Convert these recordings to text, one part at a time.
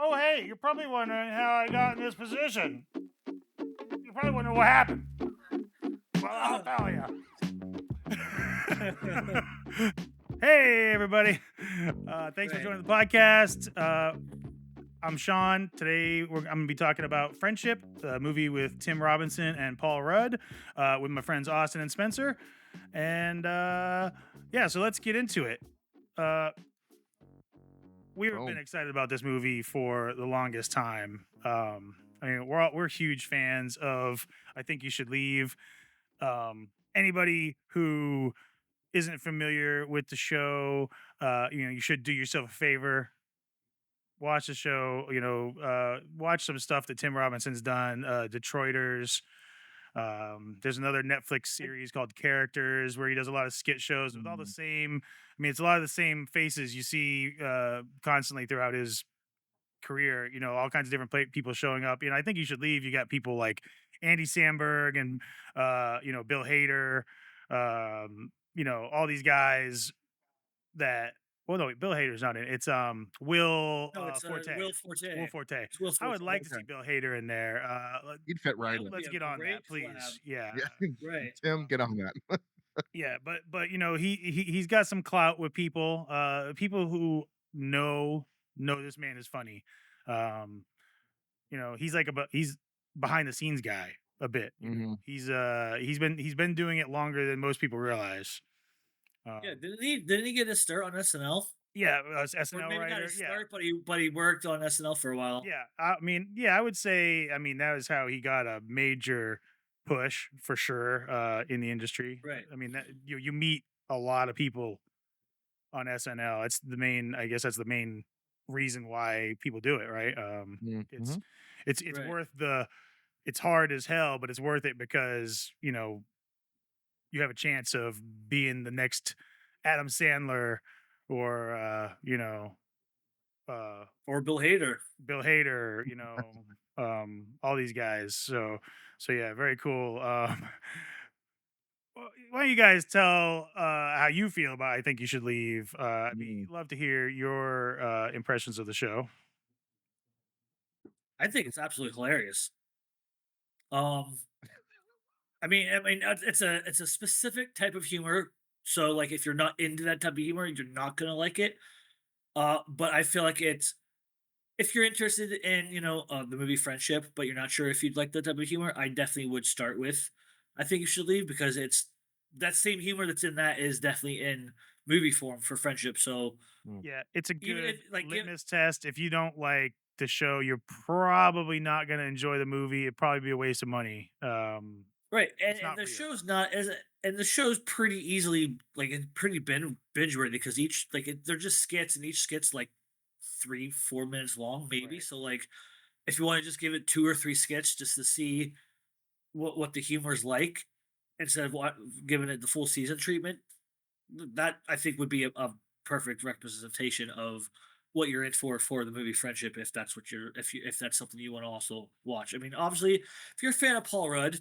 Oh, hey, you're probably wondering how I got in this position. You're probably wondering what happened. Well, I'll tell you. Hey, everybody. Thanks for Right. joining the podcast. I'm Sean. Today, I'm going to be talking about Friendship, the movie with Tim Robinson and Paul Rudd, with my friends Austin and Spencer. And yeah, so let's get into it. We've Oh, been excited about this movie for the longest time. I mean, we're huge fans of I Think You Should Leave. Anybody who isn't familiar with the show, you should do yourself a favor. Watch the show. Watch some stuff that Tim Robinson's done. Detroiters. There's another Netflix series called Characters where he does a lot of skit shows with all the mm, same. I mean, it's a lot of the same faces you see constantly throughout his career. All kinds of different people showing up. I think you should leave. You got people like Andy Samberg and Bill Hader. All these guys that. Well, no, Bill Hader's not in it. It's Will No, it's Forte. Will Will Forte. Forte. It's Will I would Forte. like to see okay. Bill Hader in there. He'd fit right That would in. be Let's a get on that, great collab. please. Yeah. Yeah, Right. Tim, get on that. Yeah, but he's got some clout with people. People who know this man is funny. Um, he's like he's behind the scenes guy a bit. hmm He's been doing it longer than most people realize. Yeah. Um, Didn't he get his start on SNL? yeah, Or SNL maybe not writer. his Yeah, start, but he worked on SNL for a while. yeah. I mean, yeah, I would say. I mean, that was how he got a major push for sure in the industry. Right. I mean, that you meet a lot of people on SNL. It's the main. I guess that's the main reason why people do it, right? It's hmm it's Right. worth the. It's hard as hell, but it's worth it because you have a chance of being the next Adam Sandler or uh, Or Bill Hader. Bill Hader. All these guys. So yeah, very cool. Why don't you guys tell how you feel about I Think You Should Leave? Love to hear your impressions of the show. I think it's absolutely hilarious. Um, it's a specific type of humor. So like if you're not into that type of humor, you're not gonna like it. But I feel like it's if you're interested in, the movie Friendship, but you're not sure if you'd like that type of humor, I definitely would start with I Think You Should Leave because it's that same humor that's in that is definitely in movie form for Friendship. So Yeah, it's a even if good like give litmus test. If you don't like the show, you're probably not going to enjoy the movie. It'd probably be a waste of money. right, It's and not the for you. show's not as and the show's pretty easily like it's pretty binge worthy because each they're just skits and each skit's like 3-4 minutes long maybe. Right. So like if you want to just give it 2 or 3 skits just to see what the humor's like instead of giving it the full season treatment. That I think would be a perfect representation of what you're in for the movie Friendship if that's what you're if that's something you want to also watch. I mean, obviously, if you're a fan of Paul Rudd,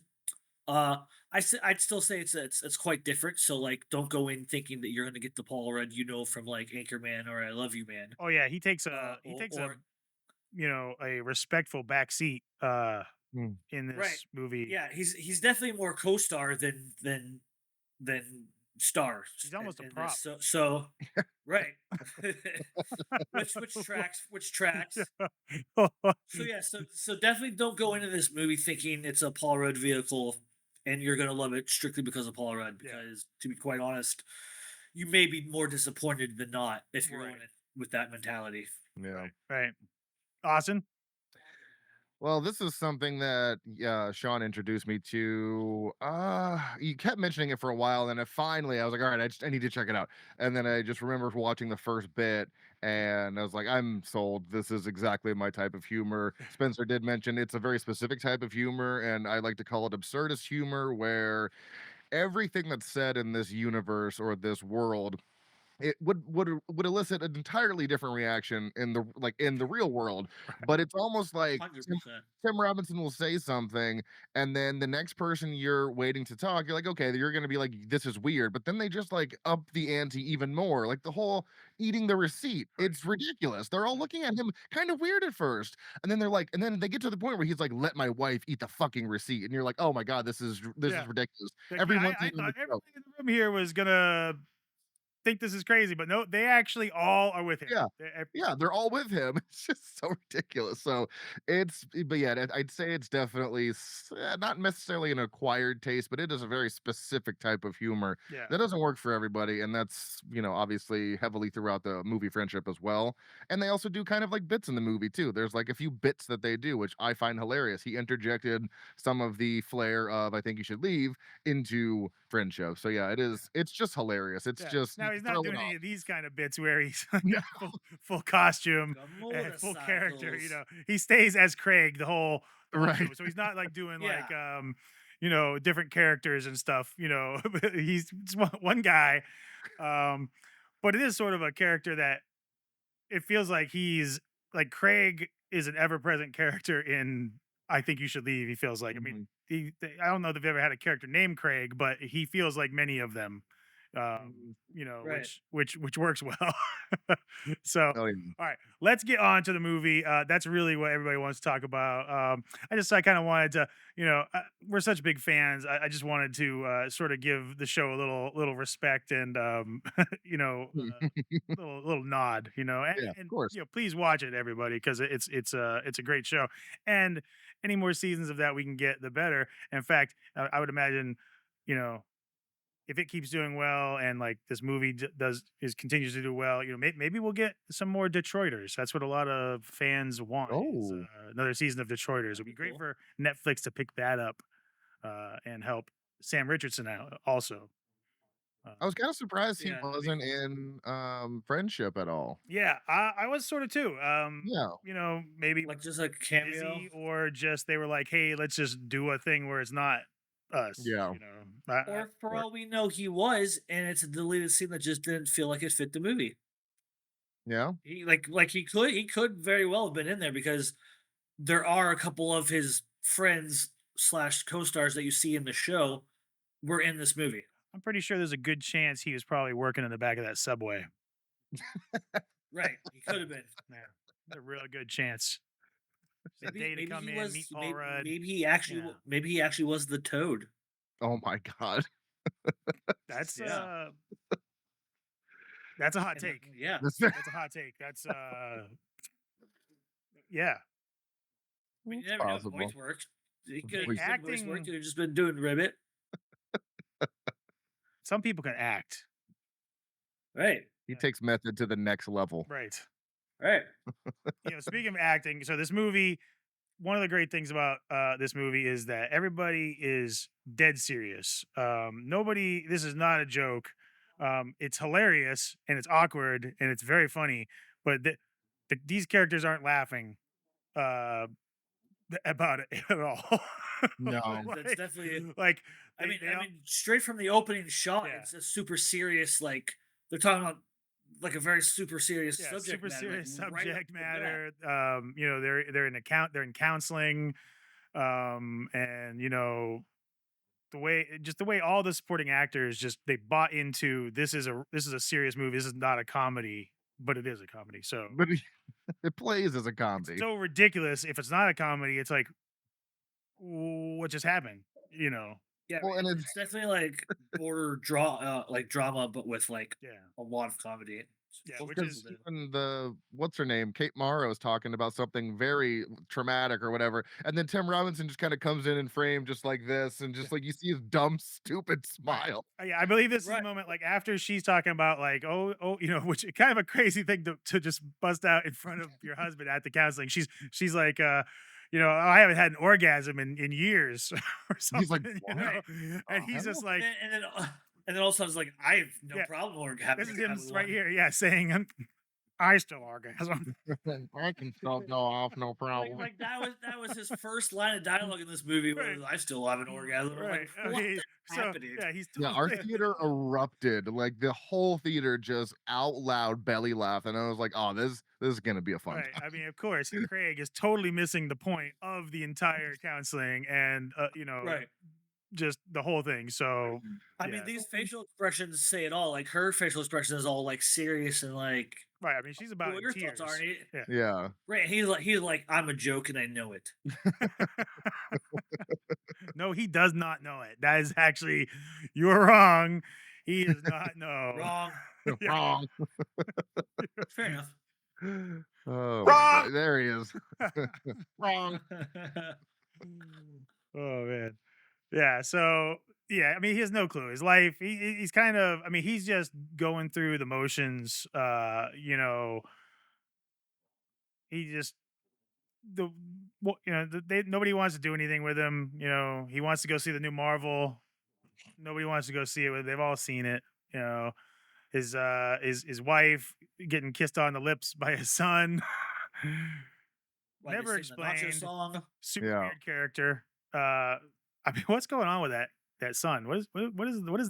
uh, I'd still say it's quite different. So like, don't go in thinking that you're going to get the Paul Rudd from like Anchorman or I Love You Man, Oh yeah, he takes a or a respectful back seat mm in right, this movie. yeah, he's definitely more co-star than star He's almost a in this. prop. So right, which tracks. So yeah, so definitely don't go into this movie thinking it's a Paul Rudd vehicle and you're gonna love it strictly because of Paul Rudd. Yeah. Because to be quite honest, you may be more disappointed than not if you're going Right. in with that mentality. Yeah. Right. Right. Austin. Well, this is something that Sean introduced me to. You kept mentioning it for a while, and then finally I was like, all right, I need to check it out. And then I just remember watching the first bit, and I was like, I'm sold. This is exactly my type of humor. Spencer did mention it's a very specific type of humor, and I like to call it absurdist humor, where everything that's said in this universe or this world it would elicit an entirely different reaction in the in the real world. But it's almost like Hundred Tim, percent. Tim Robinson will say something, and then the next person you're waiting to talk, you're like, okay, you're gonna be like, this is weird. But then they just like up the ante even more. Like the whole eating the receipt, Right. it's ridiculous. They're all looking at him kind of weird at first, and then they're like, and then they get to the point where he's like, let my wife eat the fucking receipt, and you're like, oh my god, this Yeah. is ridiculous. Like, yeah, Everyone's I eating thought the joke. everybody in the room here was gonna think this is crazy, but no, they actually all are with him. Yeah. Yeah, they're all with him. It's just so ridiculous. So but yeah, I'd say it's definitely not necessarily an acquired taste, but it is a very specific type of humor Yeah. that doesn't work for everybody. And that's, obviously heavily throughout the movie Friendship as well. And they also do kind of like bits in the movie too. There's like a few bits that they do, which I find hilarious. He interjected some of the flair of I Think You Should Leave into Friendship. So yeah, it's just hilarious. It's Yeah. just you Now he's not throw it doing any off. of these kind of bits where he's like Yeah, full costume The and full character. motorcycles. He stays as Craig the whole right. movie. So he's not like doing Yeah. like different characters and stuff. He's just one guy. Um, but it is sort of a character that it feels like he's like Craig is an ever-present character in I Think You Should Leave. He feels like. I mean, Mhm. I don't know if they've ever had a character named Craig, but he feels like many of them. Mhm. Right. Which works well. So, Oh, yeah. all right, let's get on to the movie. That's really what everybody wants to talk about. I kind of wanted to, we're such big fans. I just wanted to sort of give the show a little respect and little nod, Yeah, of and course. please watch it, everybody, because it's a great show, and any more seasons of that we can get, the better. In fact, I would imagine, you know, if it keeps doing well and like this movie continues to do well, maybe we'll get some more Detroiters. That's what a lot of fans want is Oh, another season of Detroiters. It'd That'd be be great cool. for Netflix to pick that up and help Sam Richardson out also. I was kinda surprised he Yeah, that'd be wasn't cool. in, Friendship at all. Yeah, I was sort of too. Yeah, Maybe Like just a cameo. busy or just they were like, hey, let's just do a thing where it's not us. yeah, Or for or all we know, he was, and it's a deleted scene that just didn't feel like it fit the movie. yeah, He could very well have been in there because there are a couple of his friends slash co-stars that you see in the show were in this movie. I'm pretty sure there's a good chance he was probably working in the back of that subway. Right. He could have been. Yeah, there's a real good chance. Just a Maybe day to maybe come he in, was meet Paul maybe, Rudd. Yeah, maybe he actually was the toad. oh my god. that's Yeah. uh, that's a hot And take. yeah. That's a hot take. Yeah. I mean, you It's never know if possible. voice worked. He could have Voice just done voice work. Acting. Could have just been doing ribbit. Some people can act. Right. He takes method to the next level. Right. Right. Speaking of acting, so this movie, one of the great things about this movie is that everybody is dead serious. Nobody, this is not a joke. It's hilarious and it's awkward and it's very funny, but these characters aren't laughing uh, about it at all. No. That's definitely. like I mean, they I don't- mean, straight from the opening shot, Yeah. it's a super serious. Like they're talking about, like a very super serious yeah, subject super matter. serious Like, right off subject the bat. matter. They're in counseling, and the way all the supporting actors just they bought into this is a serious movie. This is not a comedy, but it is a comedy. So But it plays as a it's comedy. so ridiculous. If it's not a comedy, it's like what just happened? Yeah, Well, and it's definitely like border like drama, but with like Yeah, a lot of comedy. yeah, Full which circle is there. even the what's her name? Kate Mara was talking about something very traumatic or whatever. And then Tim Robinson just kind of comes in and frame just like this, and just like you see his dumb, stupid right. smile. Yeah, I believe this is the Right. moment like after she's talking about like which is kind of a crazy thing to just bust out in front of your husband at the counseling. She's like "Oh, I haven't had an orgasm in years or He's like, something, "What?" and he's just like And then all of a sudden it's like, I have no Yeah, problem or having this is a him have right one. here, yeah, saying I still orgasm. I can still go off, no problem. Like that was his first line of dialogue in this movie. Right. Was, I still have an orgasm. I'm Right. like, what the So happening? yeah, he's Yeah, our totally theater erupted. Like the whole theater just out loud belly laughed, and I was like, "Oh, this is gonna be a fun right. time." I mean, of course, Craig is totally missing the point of the entire counseling and Right. just the whole thing. So I yeah, mean, these facial expressions say it all. Like her facial expression is all like serious and like, right. I mean, she's about what in your thoughts are. tears. Yeah. Yeah, Right. He's like, I'm a joke and I know it. No, he does not know it. That is actually, you're wrong. He does not know. Wrong. Yeah. wrong. Fair enough. Oh my Wrong. god, there he is. Wrong. Oh man. Yeah. So yeah, I mean, he has no clue. His life, he's kind of, I mean, he's just going through the motions. He just nobody wants to do anything with him. He wants to go see the new Marvel. Nobody wants to go see it. They've all seen it. You know, his wife getting kissed on the lips by his son. Like Never they sing the nacho explained. song. Super Yeah. weird character. I mean, what's going on with that son? What is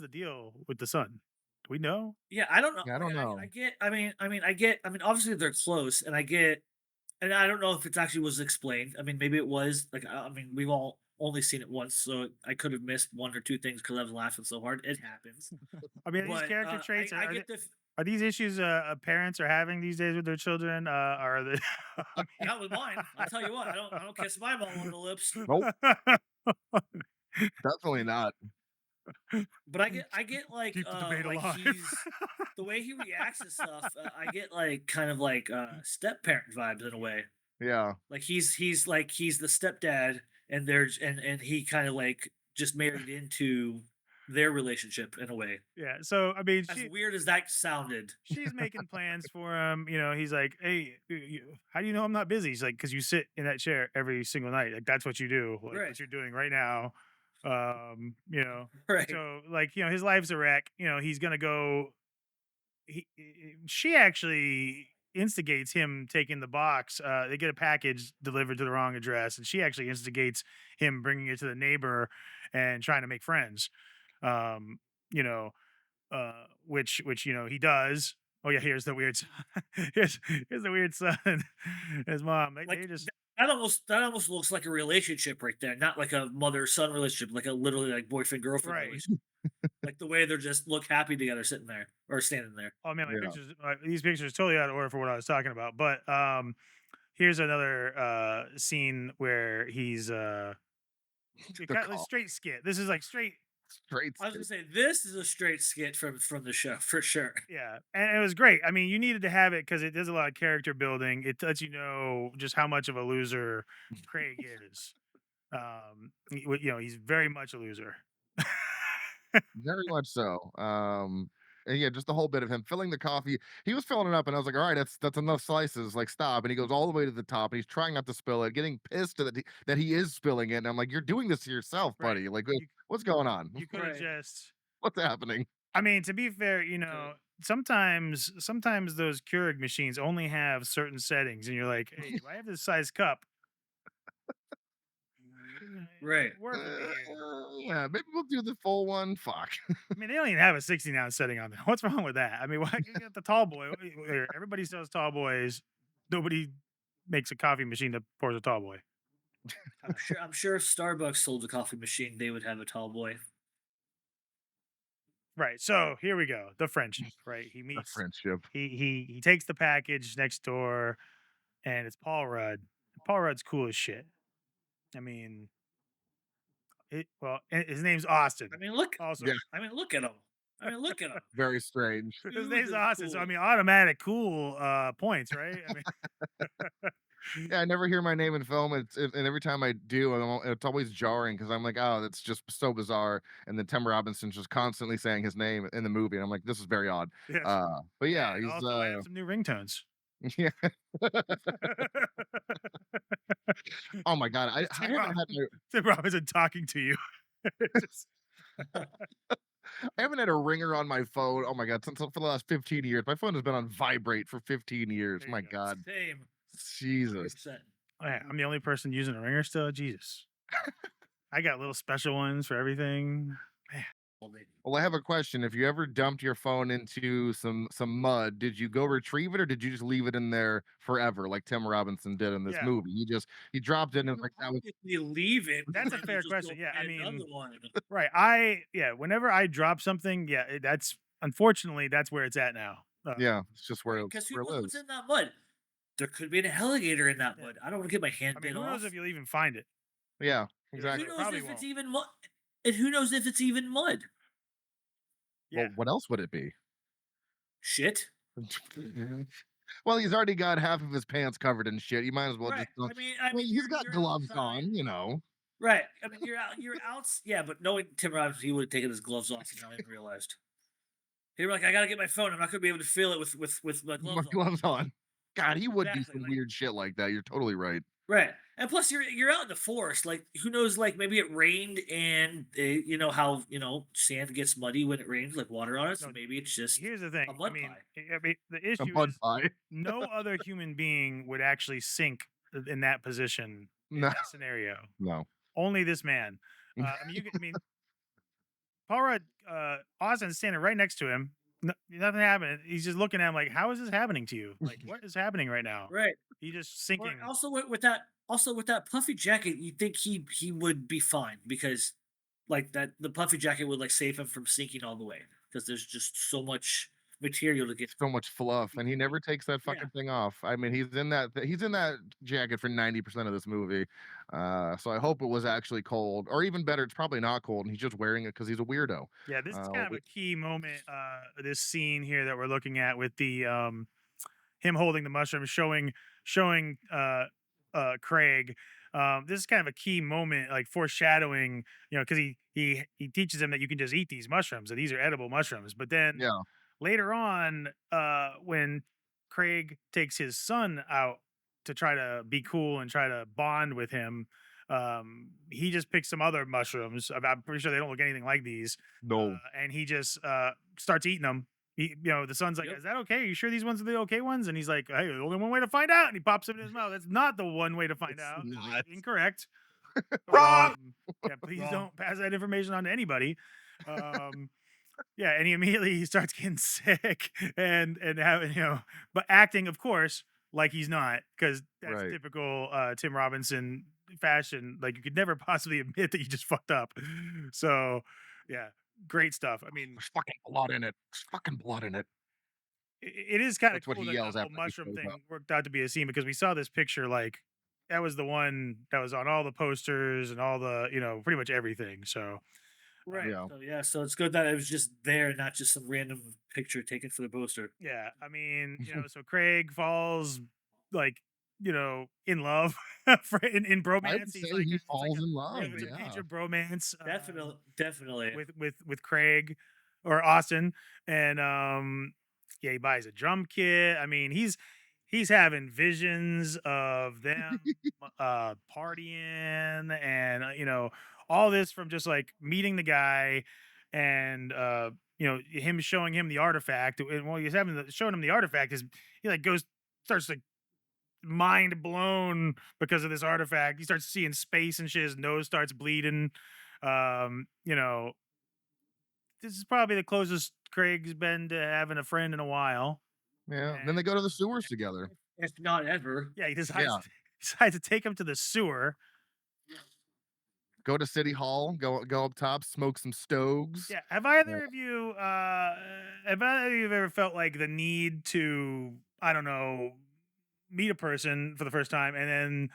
the deal with the son? Do we know? Yeah, I don't know. Yeah, I don't know. I get. I get. I mean, obviously they're close, and I get. And I don't know if it actually was explained. I mean, maybe it was. Like, I mean, we've all only seen it once, so I could have missed one or two things because I was laughing so hard. It happens. I mean, these But character traits I are get the. are these issues parents are having these days with their children? Are they? Not with mine. I'll tell you what. I don't kiss my mom on the lips. Nope, definitely not. But I get Keep the debate like alive. he's the way he reacts to stuff. I get like kind of like step parent vibes in a way. Yeah, Like he's the stepdad, and there's and he kind of like just married into their relationship in a way. Yeah. So I mean, As weird as that sounded, she's making plans for him. He's like, "Hey, how do you know I'm not busy?" He's like, "Because you sit in that chair every single night. Like that's what you do. Like right? what you're doing right now." Um, you know. Right. So like his life's a wreck. He's gonna go. She actually instigates him taking the box. They get a package delivered to the wrong address, and she actually instigates him bringing it to the neighbor and trying to make friends. Um, you know, which he does. Oh yeah, here's the weird son. here's the weird son. His mom. They Like just that almost looks like a relationship right there, not like a mother son relationship, like a literally like boyfriend girlfriend right. relationship. Like the way they're just look happy together, sitting there or standing there. Oh man, my yeah. pictures. These pictures totally out of order for what I was talking about. But here's another scene where he's The got a call straight skit. This is like straight. straight. I was gonna say this is a straight skit from the show for sure. Yeah, and it was great. I mean, you needed to have it because it does a lot of character building. It lets you know just how much of a loser Craig is. He's very much a loser. Very much so. And yeah, just the whole bit of him filling the coffee. He was filling it up, and I was like, "All right, that's enough slices. Like, stop." And he goes all the way to the top, and he's trying not to spill it, getting pissed that he is spilling it. And I'm like, "You're doing this to yourself, Right. buddy. Like, You what's going on? you could have Right. just. What's happening?" I mean, to be fair, Okay. sometimes those Keurig machines only have certain settings, and you're like, "Hey, if I have this size cup, Right. work with me here." Yeah, maybe we'll do the full one. Fuck. I mean, they don't even have a 16-ounce setting on there. What's wrong with that? I mean, why you get the tall boy? Everybody sells tall boys. Nobody makes a coffee machine that pours a tall boy. I'm sure if Starbucks sold a coffee machine, they would have a tall boy. Right. So here we go. The friendship. Right. He A meets. friendship. He takes the package next door, and it's Paul Rudd. Paul Rudd's cool as shit. I mean, his name's Austin. I mean, look. Also, Yeah, I mean, look at him. I mean, look at him. very strange. his Dude name's is Austin. So I cool. mean, automatic cool points, right? I mean, Yeah, I never hear my name in film. And every time I do, it's always jarring because I'm like, "Oh, that's just so bizarre." And then Tim Robinson's just constantly saying his name in the movie, and I'm like, "This is very odd." yes. But yeah, And he's also, I have some new ringtones. yeah. Oh my god, I Tim haven't had my Tim Robinson talking to you. Just- I haven't had a ringer on my phone. Oh my god, since for the last 15 years. My phone has been on vibrate for 15 years. There you My go. god. Same. Jesus. 100%. Oh, yeah, I'm the only person using a ringer still. Jesus, I got little special ones for everything. Man, Well, I have a question. If you ever dumped your phone into some mud, did you go retrieve it or did you just leave it in there forever like Tim Robinson did in this yeah, movie? He dropped it and it was like that was If you leave it, that's a then you fair just go question. Yeah, I find another mean, one. right. Yeah, whenever I drop something, yeah, that's unfortunately that's where it's at now. yeah, it's just Right? Because who where it knows what's lives. in that mud? There could be an alligator in that Yeah. mud. I don't want to get my hand I mean, bit who knows if off. you'll even find it? Yeah, But Who exactly. it knows probably if it's won't. even mud? And who knows if it's even mud? Yeah, Well, what else would it be? Shit. Well, he's already got half of his pants covered in shit. You might as well Right. just I well, mean, he's got you're gloves outside. on, you know. Right. I mean, you're out. Yeah, but knowing Tim Robbins, he would have taken his gloves off and not even realized. He was like, I gotta get my phone. I'm not gonna be able to feel it with my My gloves on. gloves on. God, he would do Exactly. some Like weird shit like that. You're totally right. right. And plus, you're out in the forest. Like who knows? Like maybe it rained and you know how sand gets muddy when it rains, like water on it. So no. maybe it's just Here's the a thing. mud pie. I mean, the A issue mud is pie. no other human being would actually sink in that position in No, that scenario. no. Only this man. I mean, I mean, Paul Rudd, Austin's standing right next to him. Nothing happened. He's just looking at him like, "How is this happening to you? Like, what is happening right now?" Right. He's just Or sinking. also with that puffy jacket, you think he would be fine because like that the puffy jacket would like save him from sinking all the way because there's just so much material to get So much fluff, and he between. never takes that Yeah. fucking thing off. I mean, he's in that jacket for 90% of this movie. So I hope it was actually cold, or even better, it's probably not cold, and he's just wearing it because he's a weirdo. Yeah, this is Uh, kind of we, a key moment. This scene here that we're looking at with the him holding the mushroom, showing Craig. This is kind of a key moment, like foreshadowing, because he teaches him that you can just eat these mushrooms, that these are edible mushrooms. But then yeah, later on, when Craig takes his son out to try to be cool and try to bond with him, he just picks some other mushrooms. I'm pretty sure they don't look anything like these, no, and he just starts eating them. The son's like, Yep. "Is that okay? Are you sure these ones are the okay ones?" And he's like, "Hey, there's only one way to find out." And he pops them in his mouth. That's not the one way to find It's out. not Incorrect. wrong. Yeah, please wrong. don't pass that information on to anybody. Um, yeah, and he starts getting sick and having but acting, of course, like he's not, because that's Right. typical Tim Robinson fashion. Like you could never possibly admit that you just fucked up. So, yeah, great stuff. I mean, There's fucking blood in it. There's fucking blood in it. it is kind of That's what cool he that the yells whole after he mushroom shows up. thing worked out to be a scene because we saw this picture like that was the one that was on all the posters and all the pretty much everything. So Right. Yeah. So yeah, so it's good that it was just there, not just some random picture taken for the poster. yeah, I mean, so Craig falls like, in love in I would bromance. say He's like, he it's like falls in yeah, love. it's a Yeah. major bromance Definitely. with Craig or Austin, and yeah, he buys a drum kit. I mean, he's having visions of them partying and all this from just like meeting the guy and him showing him the artifact. And while he's showing him the artifact, is he like goes starts like mind blown because of this artifact. He starts seeing space and shit. His nose starts bleeding. You know, this is probably the closest Craig's been to having a friend in a while. Yeah. Then they And go to the sewers together. If not ever. yeah, he decides Yeah. decides to take him to the sewer. Go to City Hall. Go up top. Smoke some stogs. Yeah, Yeah. have either of you ever felt like the need to, I don't know, meet a person for the first time and then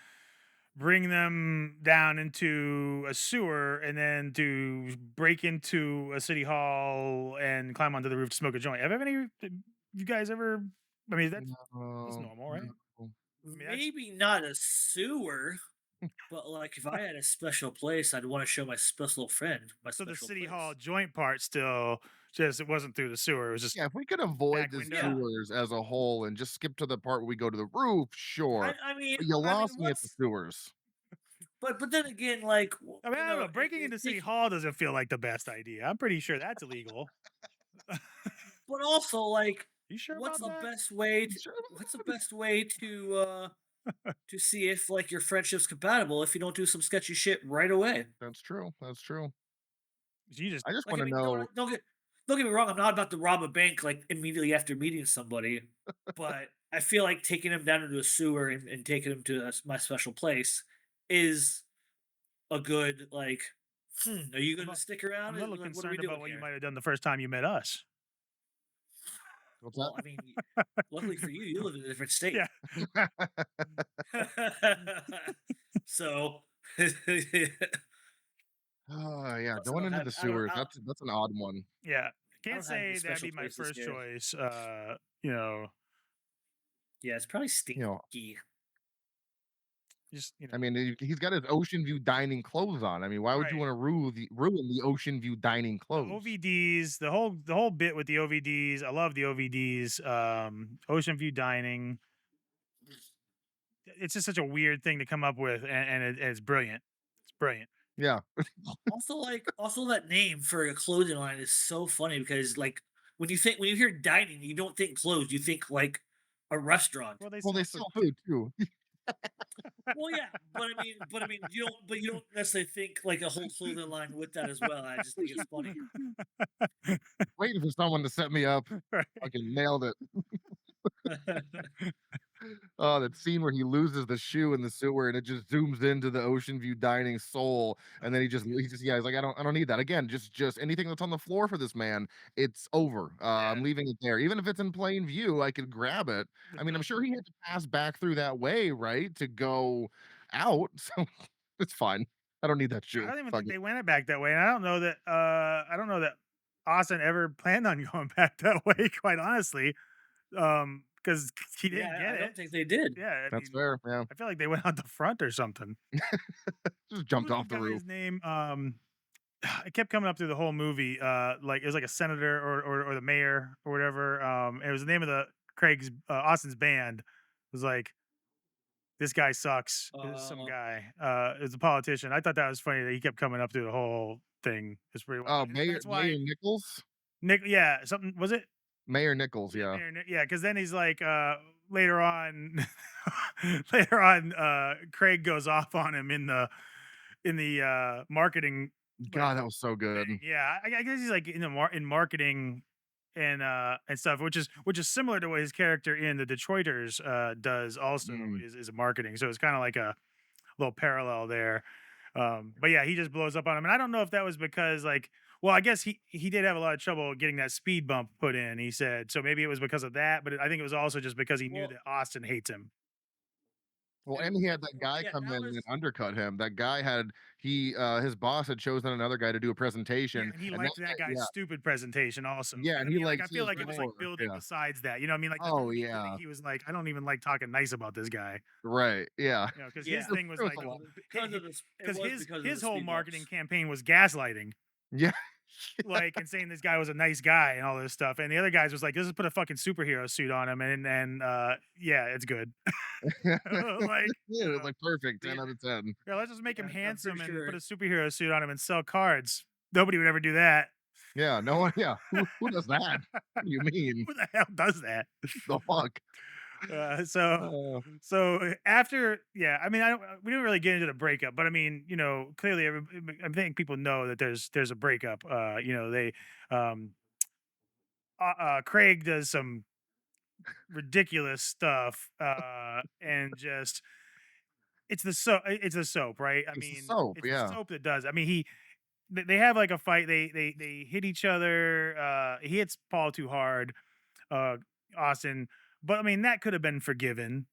bring them down into a sewer and then to break into a city hall and climb onto the roof to smoke a joint? Have any you guys ever? I mean, that's No, normal, right? no. I mean, that's Maybe not a sewer, but like if I had a special place, I'd want to show my special friend my so the special city hall place. joint part still just it wasn't through the sewer. It was just Yeah, if we could avoid back the window. Yeah. sewers as a whole and just skip to the part where we go to the roof, I, sure. I mean But you I mean lost me at the what's sewers. but then again, like I mean, I don't know. Breaking into City Hall doesn't feel like the best idea. I'm pretty sure that's illegal. but also like, You sure what's about the that? best way? Sure. What's the best way to see if like your friendship's compatible if you don't do some sketchy shit right away? That's true. That's true. You just I just Like, want I to mean, know. don't get me wrong. I'm not about to rob a bank like immediately after meeting somebody, but I feel like taking him down into a sewer and taking him to my special place is a good like. Are you I'm going to a, stick around? I'm a little Like, what are we concerned doing about what you here? might have done the first time you met us. What's Well, I mean, luckily for you, you live in a different Yeah. state, that? so Oh yeah, plus going into the sewers. That's an odd one. Yeah. I Can't don't have any say that'd special be my places first here. choice. You know, You Yeah, it's probably know, stinky. just I mean, he's got his ocean view dining clothes on. I mean, why would you right. want to ruin the ocean view dining The clothes? OVDs, the whole bit with the OVDs. I love the OVDs. Ocean View Dining. It's just such a weird thing to come up with, and it's brilliant. It's brilliant. Yeah, Also that name for a clothing line is so funny because like when you hear dining, you don't think clothes, you think like a restaurant. Well, they well, they sell food sell too. food too. Well, yeah, but I mean, you don't necessarily think like a whole clothing line with that as well. I just think it's funny. Waiting for someone to set me up. Right. Fucking nailed it. Oh, that scene where he loses the shoe in the sewer and it just zooms into the ocean view dining soul, and then he's like, I don't need that again. Just anything that's on the floor for this man, it's over. Yeah. I'm leaving it there, even if it's in plain view. I could grab it. The I mean, I'm dumb. sure he had to pass back through that way, right, to go out. So it's fine. I don't need that I shoe. don't even Fuck think it. they went it back that way. And I don't know that. I don't know that Austin ever planned on going back that way. Quite honestly, because he didn't Yeah, get I it. don't think they did. Yeah. I That's mean, fair. Yeah, I feel like they went out the front or something. just What jumped was the off the roof. guy's name? It kept coming up through the whole movie. Like it was like a senator or the mayor or whatever. It was the name of the Craig's Austin's band. It was like this guy sucks. It was some Uh, guy. It was a politician. I thought that was funny that he kept coming up through the whole thing. It's pretty wild. Oh, And that's why Mayor Nichols. Nick. Yeah, something was it? Mayor Nichols. Yeah, Yeah. Mayor Nick. Yeah, because then he's like later on, later on, Craig goes off on him in the marketing like God, that was so good. thing. Yeah, I guess he's like in in marketing and stuff, which is similar to what his character in the Detroiters does also Mm. is marketing. So it's kind of like a little parallel there. But yeah, he just blows up on him, and I don't know if that was because like, well, I guess he did have a lot of trouble getting that speed bump put in. He said so maybe it was because of that, but I think it was also just because he knew well, that Austin hates him. Well, and and he had that guy yeah, come that in was and undercut him. That guy had his boss had chosen another guy to do a Yeah, presentation, and he and that liked that guy, guy's stupid presentation also. yeah, Like, I and he mean, like I likes feel his like it was like more, building yeah. besides that. You know, what I mean, like the Oh very beginning, yeah, he was like, I don't even like talking nice about this guy. right, yeah. You know, because his yeah, thing was There was like, a lot. because of this. It because was his because of the his whole speed marketing bumps. campaign was gaslighting, Yeah, like, and saying this guy was a nice guy and all this stuff. And the other guys was like, let's just put a fucking superhero suit on him, and yeah, it's good. Like, yeah, you it was know, like perfect, Yeah, 10 out of 10. yeah, let's just make him yeah, I'm pretty handsome and put sure. a superhero suit on him and sell cards. Nobody would ever do that. Yeah, no one, yeah. Who does that? What do you mean? Who the hell does that? The fuck? Uh, so Uh, so after, yeah, I mean, I don't, we didn't really get into the breakup, but I mean, clearly, I think people know that there's a breakup. They, um, Craig does some ridiculous stuff, and just it's the soap, right? I it's the mean, soap, it's the yeah. soap that does. I mean, they have like a fight. They hit each other. He hits Paul too hard, uh, Austin, but I mean that could have been forgiven.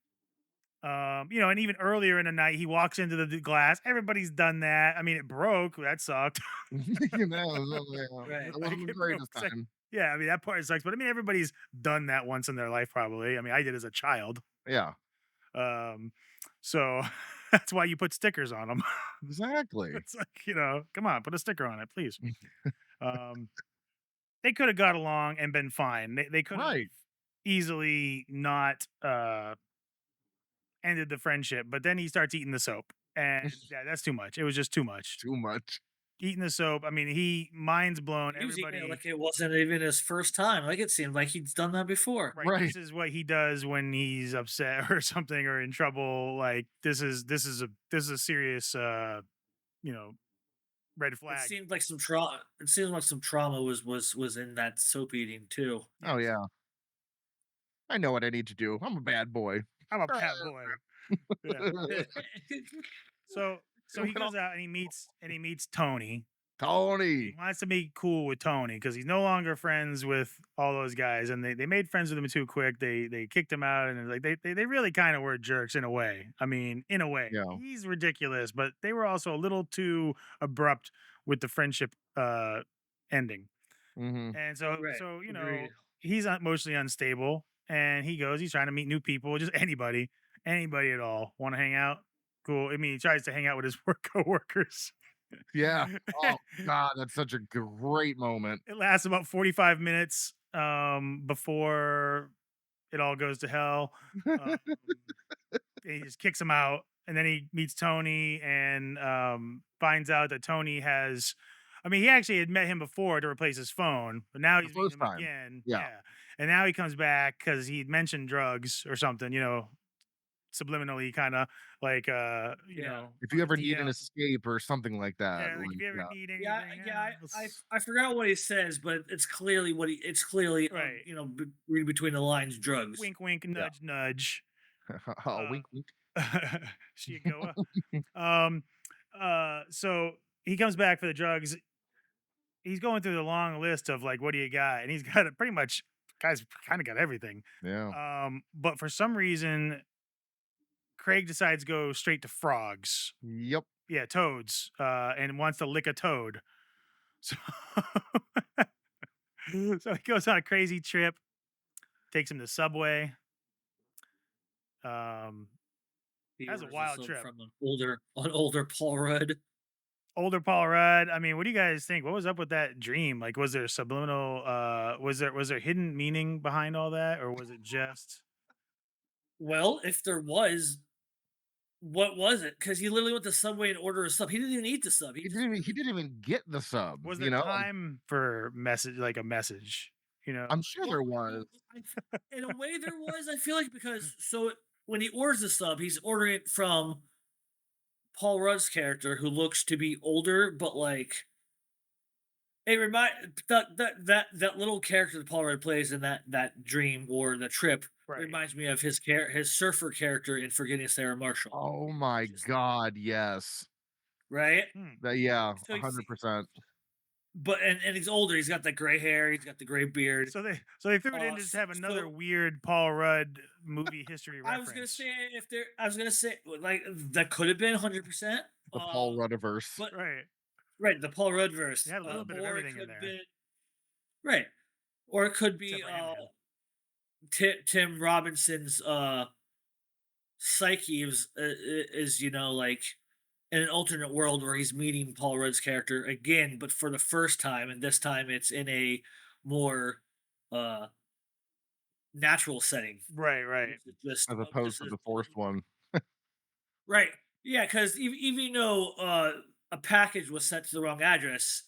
And even earlier in the night, he walks into the glass. Everybody's done that. I mean, it broke. That sucked. Right. That Like wasn't the it broke. greatest time. Yeah, I mean that part sucks. But I mean, everybody's done that once in their life, probably. I mean, I did as a child. Yeah, Um, so that's why you put stickers on them. exactly. It's like, come on, put a sticker on it, please. Um, they could have got along and been fine. They could have Right. easily not ended the friendship. But then he starts eating the soap, and yeah, that's too much. It was just too much. Too much. Eating the soap. I mean, he mind's blown. He was eating it Everybody. like it wasn't even his first time. Like it seemed like he's done that before. Right. Right. This is what he does when he's upset or something or in trouble. Like this is a serious you know, red It flag. seemed like some trauma. It seemed like some trauma was in that soap eating too. Oh Yes. yeah. I know what I need to do. I'm a bad boy. I'm a bad boy. Yeah. So he Well, goes out and he meets Tony. And he Tony. wants to be cool with Tony because he's no longer friends with all those guys, and they made friends with him too quick. They kicked him out, and like they really kind of were jerks in a way. I mean, in a way, Yeah. he's ridiculous, but they were also a little too abrupt with the friendship ending. Hmm. And so Right. so Agreed. he's emotionally unstable, and he's trying to meet new people, just anybody at all. Want to hang out? Cool. I mean, he tries to hang out with his work coworkers. Yeah. Oh God, that's such a great moment. It lasts about 45 minutes before it all goes to hell. Um, he just kicks him out, and then he meets Tony and finds out that Tony has. I mean, he actually had met him before to replace his phone, but now The he's meeting first him time. again. Yeah. Yeah, and now he comes back because he mentioned drugs or something. Subliminally, kind of like Yeah. If on you the ever need an DM. escape or something like that, Yeah, like if like you ever yeah. need Yeah, anything, yeah. let's. I forgot what he says, but it's clearly it's clearly Right. read between the lines drugs. Wink, wink, Yeah. nudge, nudge. Oh, Uh, wink, wink. Shiagoa. Um, so he comes back for the drugs. He's going through the long list of like, what do you got? And he's got it pretty much, guys kind of got everything. Yeah. But for some reason, Craig decides to go straight to frogs. Yep. Yeah, toads. And wants to lick a toad. So, so he goes on a crazy trip, takes him to Subway. Um, He that's a orders a wild sub trip. from an older Paul Rudd. Older Paul Rudd. I mean, what do you guys think? What was up with that dream? Like, was there subliminal? Was there hidden meaning behind all that, or was it just? Well, if there was, what was it? Because he literally went to Subway and ordered a sub. He didn't even eat the sub. He just He didn't even get the sub, Was there like, time for message, like a message? You know, I'm sure well, there was. in a way there was. I feel like because when he orders the sub, he's ordering it from Paul Rudd's character, who looks to be older, but like it remind that little character that Paul Rudd plays in that dream or the trip right? reminds me of his surfer character in Forgetting Sarah Marshall. Oh my Just god, yes. right. Hmm. That yeah, So you see, 100%. but and he's older. He's got the gray hair. He's got the gray beard. So they threw it in to just have another So weird Paul Rudd movie history I was gonna reference, say if there, I was gonna say like that could have been 100%. The Paul Ruddiverse. But right? right, the Paul Rudd They verse, had a little bit of or it everything in could have there, been right, or it could except be for Ant-Man. Tim Robinson's psyche is like in an alternate world where he's meeting Paul Rudd's character again, but for the first time, and this time it's in a more uh natural setting. Right, right. As opposed to the forced one. Right. Yeah, because even though a package was sent to the wrong address,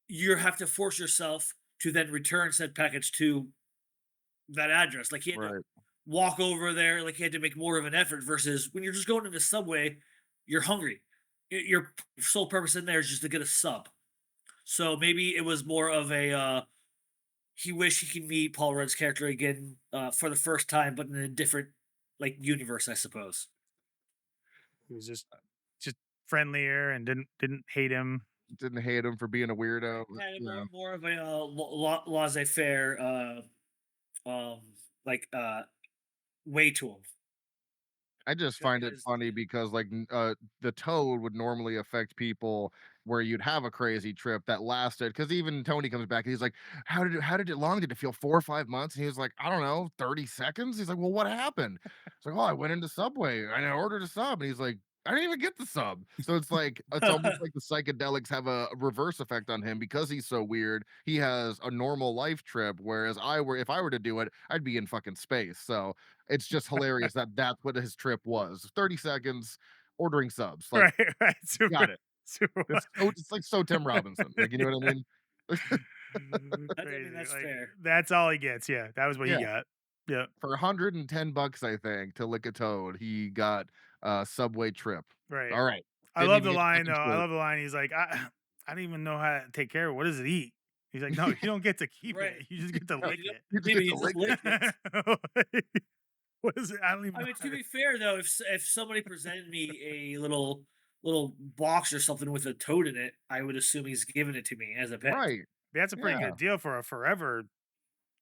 you have to force yourself to then return said package to that address. Like he had to Right. walk over there, like he had to make more of an effort versus when you're just going to the subway, you're hungry. Your sole purpose in there is just to get a sub. So maybe it was more of a he wished he could meet Paul Rudd's character again for the first time, but in a different like universe, I suppose. He was just friendlier and didn't hate him. Didn't hate him for being a weirdo. Had Yeah. more of a laissez-faire um like way to him. I just find it Because funny because the toad would normally affect people where you'd have a crazy trip that lasted because even Tony comes back and he's like, how did it long? Did it feel 4 or 5 months? And he was like, I don't know, 30 seconds. He's like, well, what happened? It's like, oh, I went into Subway and I ordered a sub. And he's like, I didn't even get the sub. So it's almost like the psychedelics have a reverse effect on him because he's so weird. He has a normal life trip, whereas if I were to do it, I'd be in fucking space. So it's just hilarious that that's what his trip was. 30 seconds ordering subs. Like, Right, right. Super, got it. super It's like so Tim Robinson. Like, you know what I mean? I mean, crazy. that's Like fair. that's all he gets. Yeah, that was what he Yeah. got. Yeah, For 110 bucks, I think, to lick a toad, he got a subway trip. right. All right. I Didn't love even the get the line fucking though. I shirt. love the line. He's like, I don't even know how to take care of it. What does it eat? He's like, no, you don't get to keep it. Right. You just get to Yeah, lick Yep. it. you just Maybe get you to just lick it. lick it. What is it? I don't even I know. mean, to be fair though, if somebody presented me a little box or something with a toad in it, I would assume he's giving it to me as a pet. Right. That's a pretty Yeah. good deal for a forever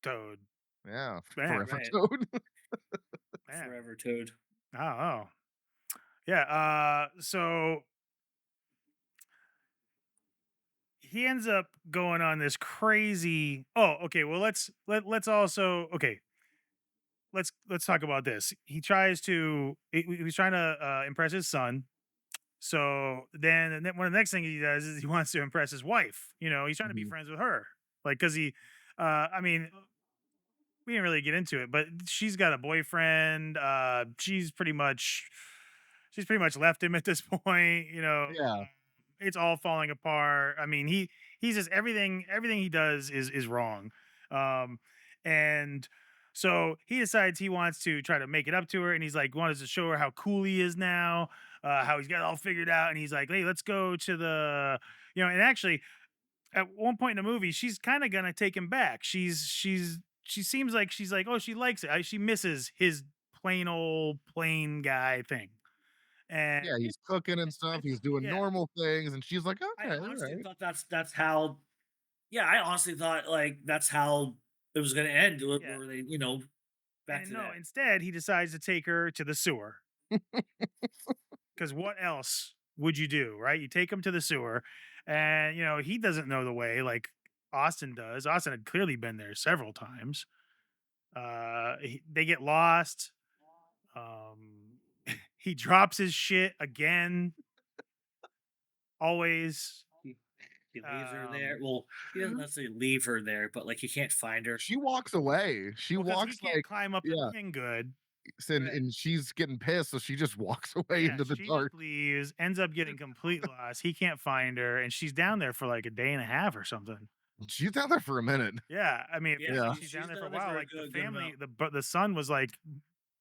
toad. Yeah. Man, Forever Right. toad. man. Forever toad. I don't know. Yeah. So he ends up going on this crazy. Oh, okay. Well, let's also okay. Let's talk about this. He was trying to impress his son. So then one of the next things he does is he wants to impress his wife. You know, he's trying to be Mhm. friends with her, like because I mean, we didn't really get into it, but she's got a boyfriend. She's pretty much left him at this point. You know, Yeah. it's all falling apart. I mean, he's just everything he does is wrong. Um, and so he decides he wants to try to make it up to her, and he's like wants to show her how cool he is now, how he's got it all figured out, and he's like, hey, let's go to the, you know, and actually at one point in the movie, she's kind of gonna take him back. She seems like she's like, oh, she likes it. She misses his plain guy thing, and Yeah, he's cooking and I stuff. He's thought, doing yeah, normal things, and she's like, I "Okay, all honestly right." thought that's how. Yeah, I honestly thought like that's how it was going to end. yeah. Where they, back And to no, that. instead he decides to take her to the sewer. Because what else would you do, right? You take him to the sewer, and you know he doesn't know the way like Austin does. Austin had clearly been there several times. They get lost. Um, he drops his shit again. Always. He leaves her there. Um, Well, he doesn't necessarily leave her there, but like he can't find her. She walks away. She well, because he walks can't like climb up the yeah, thing good. Right. and she's getting pissed, so she just walks away Yeah, into the she just dark. leaves, ends up getting complete lost. He can't find her, and she's down there for like a day and a half or something. She's down there for a minute. Yeah, I mean, it Yeah, feels like Yeah. she's down she's there for a down there while. for a Like the good family, amount. but the son was like,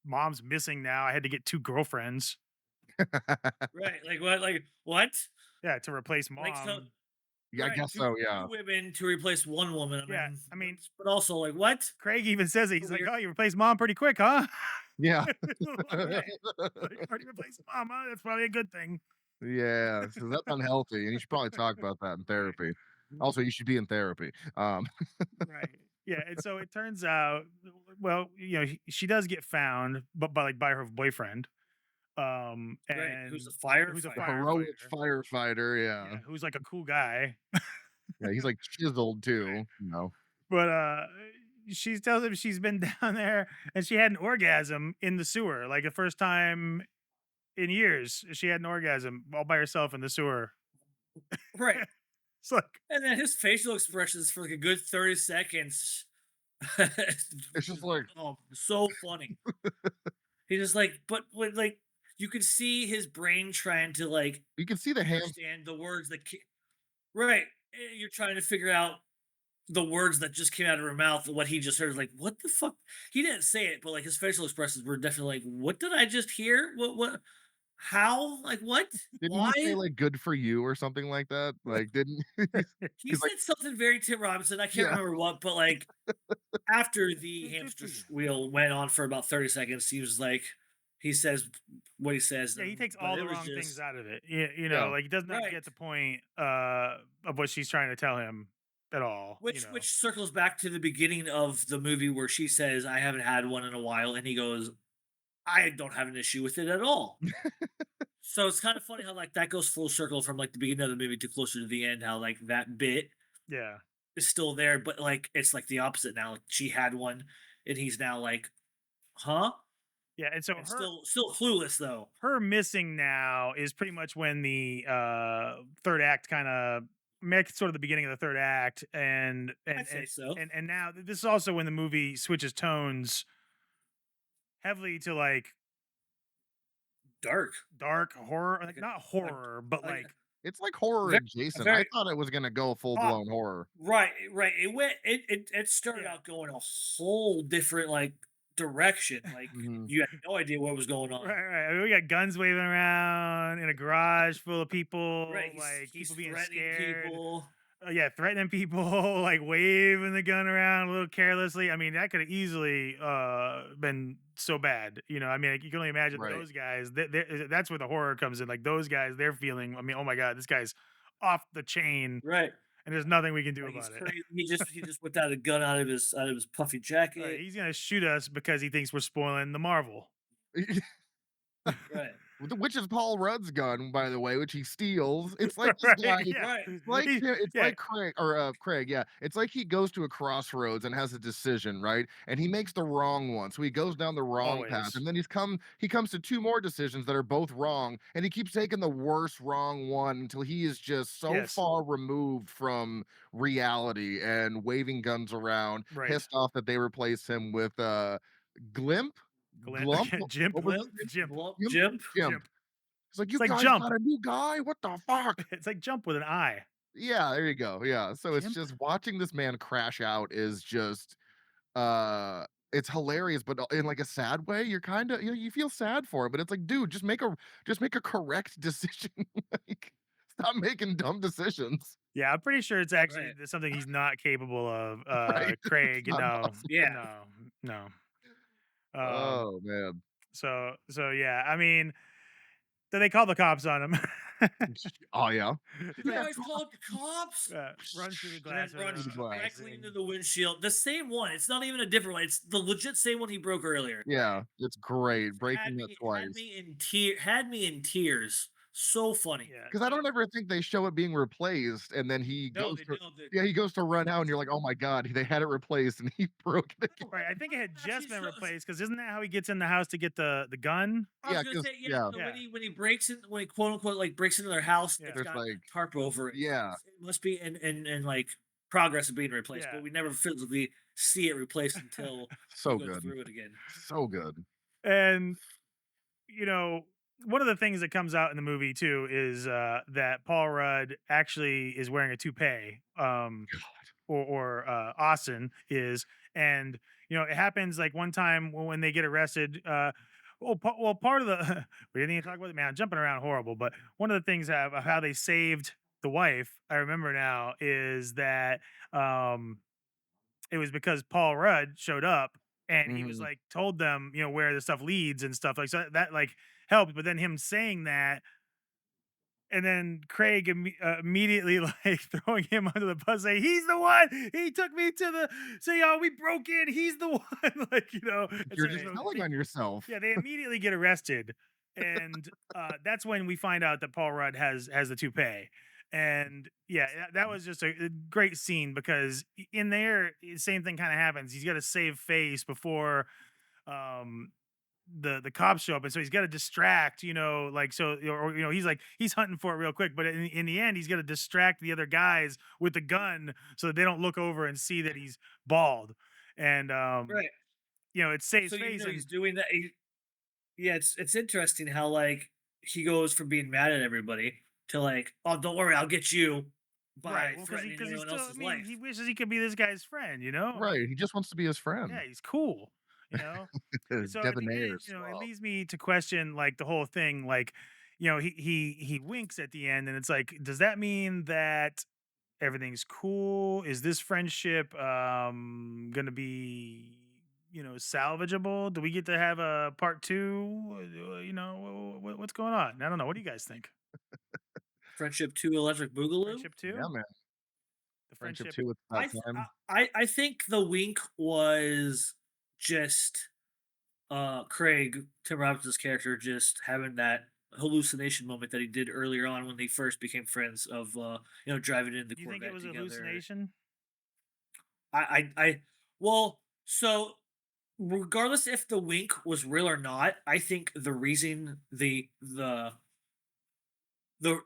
"Mom's missing now. I had to get two girlfriends." Right. Like what? Like what? Yeah, to replace Like so. mom. Yeah, I Right. guess Two so, two yeah. women to replace one woman. I Yeah, mean, I mean, but also like what? Craig even says it. So He's like, weird. "Oh, you replaced mom pretty quick, huh?" Yeah. Right. Like, already replaced mom, huh? That's probably a good thing. Yeah, so that's unhealthy, and you should probably talk about that in Right. therapy. Also, you should be in therapy. Right. Yeah, and so it turns out, well, you know, she does get found, but by her boyfriend, Right. Who's and a who's a The firefighter? heroic firefighter. firefighter, Yeah, yeah. who's like a cool guy. Yeah, he's, like, chiseled Right. too, you know? But she tells him she's been down there and she had an orgasm in the sewer, like the first time in years. She had an orgasm all by herself in the sewer. Right. It's like, And then his facial expressions for like a good 30 seconds. It's just like Oh, so funny. He's just like, but like you could see his brain trying to like you can see the hands. understand the words that right. You're trying to figure out the words that just came out of her mouth. What he just heard, like, what the fuck? He didn't say it, but like his facial expressions were definitely like, what did I just hear? What? How? Like what? Didn't he Why? say, like, "Good for you" or something like that? Like, didn't He he's like said something very Tim Robinson. I can't yeah. remember what, but like after the good for hamster you. wheel went on for about 30 seconds, he was like, he says what he says, Yeah, he and takes but all it the was wrong things just out of it. You know, Yeah. like he does not right. get the point of what she's trying to tell him at all. You know, Which circles back to the beginning of the movie where she says, I haven't had one in a while, and he goes, I don't have an issue with it at all. So it's kind of funny how like that goes full circle from like the beginning of the movie to closer to the end, how like that bit yeah, is still there, but like it's like the opposite now. Like she had one and he's now like, huh? Yeah, and so and still clueless though. her missing now is pretty much when the third act kind of makes sort of the beginning of the third act, and I'd say so. now this is also when the movie switches tones heavily to like Dark, dark horror, like like not a, horror, but like like It's like horror very, adjacent. I very thought it was gonna go full uh, blown horror. right. It started yeah, out going a whole different like direction. Like Mhm. you had no idea what was going on. right. I mean, we got guns waving around in a garage full of Right, people, he's like he's people being threatening scared. people. Yeah, threatening people, like waving the gun around a little carelessly. I mean, that could have easily been so bad. I mean, like, you can only imagine Right. those guys. That's where the horror comes in. Like those guys, they're feeling. I mean, oh my god, this guy's off the chain, Right, and there's nothing we can do like he's about it. crazy. He just whipped out a gun out of his puffy Right, jacket. he's gonna shoot us because he thinks we're spoiling the Marvel. Right, Which is Paul Rudd's gun, by the way, which he steals. It's like this guy. Right? Yeah, right, he, It's yeah, like Craig, yeah. It's like he goes to a crossroads and has a decision, right? And he makes the wrong one. So he goes down the wrong path. always. And then he comes to two more decisions that are both wrong. And he keeps taking the worst wrong one until he is just so Yes, far removed from reality and waving guns around, right. pissed off that they replace him with Glimp? Glim, Glump? Jimp, What was his limp, name? Jimp, blump, Gimp? jimp. Gimp. Jimp. It's like, It's "You like guys jump. got a new guy? What the fuck?" It's like jump with an I. Yeah, there you go. Yeah. So it's Jimp. just watching this man crash out is just it's hilarious, but in like a sad way. You're kind of you feel sad for it, but it's like, dude, just make a correct decision. Like stop making dumb decisions. Yeah, I'm pretty sure it's actually Right. something he's not capable of. Right. It's Craig, not no, possible. Yeah. no, no. Um, Oh man. so yeah. I mean, then they call the cops on him. Oh yeah. He's You like, guys called the cops? runs through the And then glass runs Through the window. glass. directly into Amazing. the windshield. The same one. It's not even a different one. It's the legit same one he broke earlier. Yeah, it's great. Had Breaking that me had twice. me in had me in tears. So funny. Yeah, 'Cause I don't ever think they show it being replaced, and then No, they don't. he goes to run out, and you're like, "Oh my god, they had it replaced, and he broke it again." right. I think it had just Actually, been so, replaced because isn't that how he gets in the house to get the gun? I was Yeah, gonna 'cause say, yeah. yeah, So Yeah, when he breaks in, when he quote unquote like breaks into their house, yeah, it's there's got a like tarp over it. yeah, It must be in like progress of being replaced, yeah. but we never physically see it replaced until we so go good. through it again. So good. And you know, one of the things that comes out in the movie too is that Paul Rudd actually is wearing a toupee, or Austin is, and it happens like one time when they get arrested. Well, part of the we didn't even talk about it, man. I'm jumping around horrible, but one of the things of how they saved the wife, I remember now, is that um, it was because Paul Rudd showed up and he was Mhm. like told them, where the stuff leads and stuff like so that like helped. But then him saying that and then Craig immediately like throwing him under the bus, saying he's the one. He took me to the say, "Oh, we broke in. He's the one." Like and You're so, just telling on yourself. yeah, they immediately get arrested, and that's when we find out that Paul Rudd has the toupee. And yeah, that was just a great scene because in there, same thing kind of happens. He's got to save face before um the cops show up, and so he's got to distract, like so, or he's like he's hunting for it real quick, but in the end, he's got to distract the other guys with the gun so that they don't look over and see that he's bald, and Right. it saves So face, and he's doing that. Yeah, it's interesting how like he goes from being mad at everybody to like, oh, don't worry, I'll get you right, by well, threatening because he's everyone still, I else's mean, he life. wishes he could be this guy's friend, Right, he just wants to be his yeah, friend. he's cool, you know. So at the Debonair end, as it well. leads me to question like the whole thing. Like, he winks at the end, and it's like, does that mean that everything's cool? Is this friendship gonna be salvageable? Do we get to have a part two? What's going on? I don't know. What do you guys think? Friendship 2 Electric Boogaloo. Friendship Yeah, two? man. The Friendship friendship? 2 with I about th- time. I think the wink was just Craig, Tim Robinson's character, just having that hallucination moment that he did earlier on when they first became friends of driving in the Do you think it Corvette was a together. hallucination? I well, so regardless if the wink was real or not, I think the reason the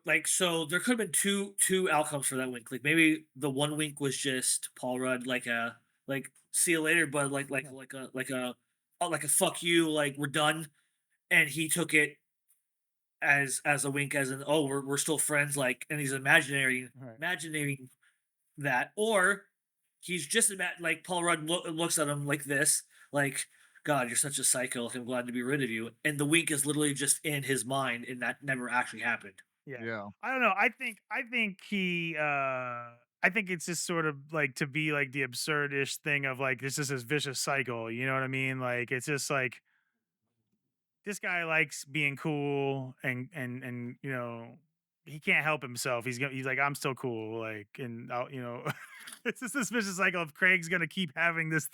like so there could have been two outcomes for that wink. Like maybe the one wink was just Paul Rudd like a like see you later, but Yeah. like a fuck you, like we're done. And he took it as a wink, as in, oh, we're still friends, like, and he's Right. imagining that, or he's just like Paul Rudd looks at him like this, like, God, you're such a psycho. Like, I'm glad to be rid of you. And the wink is literally just in his mind, and that never actually happened. Yeah. Yeah. I don't know. I think I think it's just sort of like to be like the absurdish thing of like this is this vicious cycle, you know what I mean? Like it's just like this guy likes being cool and you know he can't help himself. He's like I'm still cool like and I'll, you know it's just this vicious cycle of Craig's gonna keep having this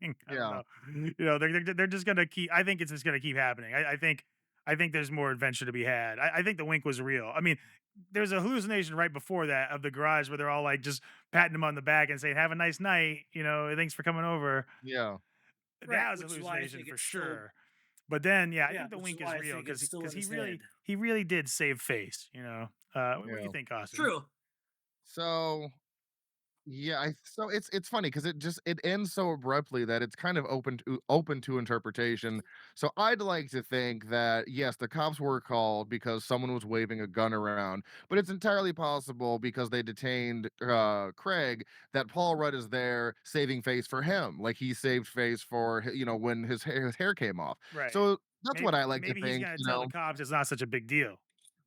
thing. I don't Yeah. know. You know they're just gonna keep. I think it's just gonna keep happening. I think there's more adventure to be had. I think the wink was real. I mean, there's a hallucination right before that of the garage where they're all like just patting him on the back and saying "Have a nice night," you know, thanks for coming over. Yeah. Right, That was a which is why I hallucination think for it's still, sure. But then, yeah, I yeah, think the which is wink is why I real think it's still because in his head. he really did save face. You know, what do you Yeah. think, Austin? True. So yeah, so it's funny because it ends so abruptly that it's kind of open to interpretation. So I'd like to think that yes, the cops were called because someone was waving a gun around, but it's entirely possible because they detained Craig that Paul Rudd is there saving face for him, like he saved face for when his hair came off. Right? So that's what I like to Maybe he's think. gonna tell the cops it's not such a big deal.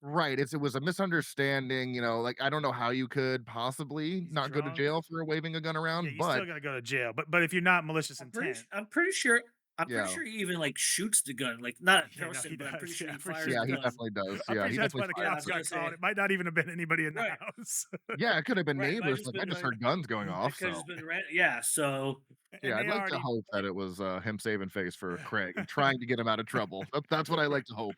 Right, it was a misunderstanding, like, I don't know how you could possibly He's not go to drunk. jail for waving a gun Yeah, around, you're but still gonna go to jail. But if you're not malicious intent, I'm pretty sure. I'm pretty yeah. sure he even like shoots the gun, like not a yeah, no, he person, but I'm pretty does. sure Yeah, he for fires sure Yeah, the he he does. gun. definitely does. I'm Yeah, pretty he sure that's definitely why the Yeah, I fires cops was the gun. gonna got called. say. It might not even have been anybody in the Right, house. Yeah, it could have been right. It might have neighbors, just like, I been just like heard guns going it off, could have so just been yeah. So And yeah, I'd they like to already hope that it was, him saving face for Craig and trying to get him out of trouble. That's what I like to hope.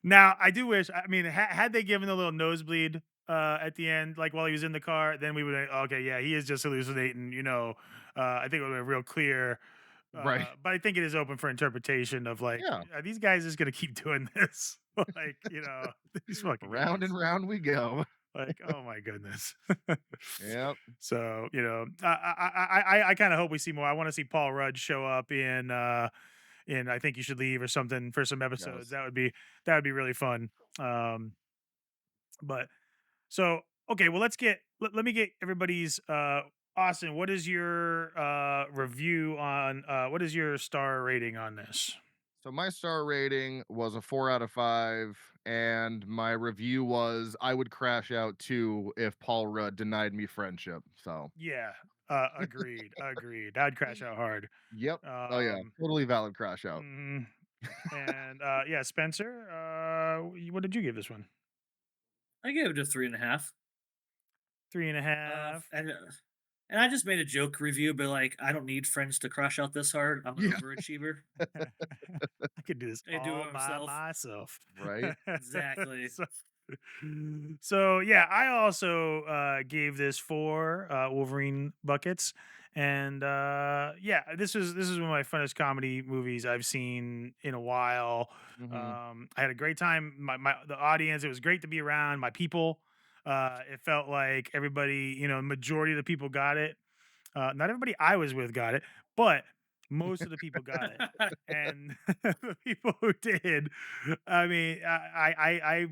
now, I do wish. I mean, had they given a little nosebleed at the end, like while he was in the car, then we would. Okay, yeah, he is just hallucinating. You know, I think it would have been real clear. Right. But I think it is open for interpretation of like, Yeah. are these guys just gonna keep doing this? Like, you know, these fucking Round and guys. round we go. Like, oh my goodness. Yep. So, you know, I kind of hope we see more. I want to see Paul Rudd show up in I think you should leave or something for some episodes. Yes. That would be really fun. Um, but so okay, well let me get everybody's Austin, what is your review on what is your star rating on this? So my star rating was a 4 out of 5, and my review was I would crash out too if Paul Rudd denied me friendship. So, Yeah, agreed. I'd crash out hard. yep. Oh yeah, Um, totally valid crash out. mhm. And yeah, Spencer, what did you give this one? I gave it a 3.5. Three and a half. And I just made a joke review, but like I don't need friends to crush out this hard. I'm an Yeah, overachiever. I could do this I do all it by myself. myself. right. Exactly. so, so, yeah, I also gave this four Wolverine buckets, and yeah, this is one of my funnest comedy movies I've seen in a while. Hmm. I had a great time. My the audience, it was great to be around. My people, it felt like everybody, you know, majority of the people got it. Not everybody I was with got it, but most of the people got it. And the people who did, I mean, I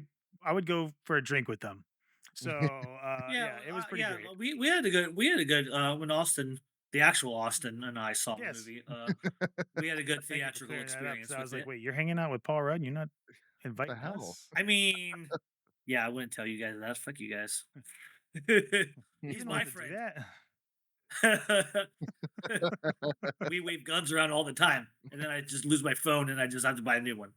would go for a drink with them. So Yeah, yeah, it was pretty yeah. great. We had a good when Austin, the actual Austin, and I saw the Yes, movie. We had a good thank you for theatrical clearing that up. Because experience I was with like, it. wait, you're hanging out with Paul Rudd, and you're not What the inviting hell? us? I mean, yeah, I wouldn't tell you guys that. Fuck you guys. You He's didn't have my to do friend. that. We wave guns around all the time, and then I just lose my phone, and I just have to buy a new one.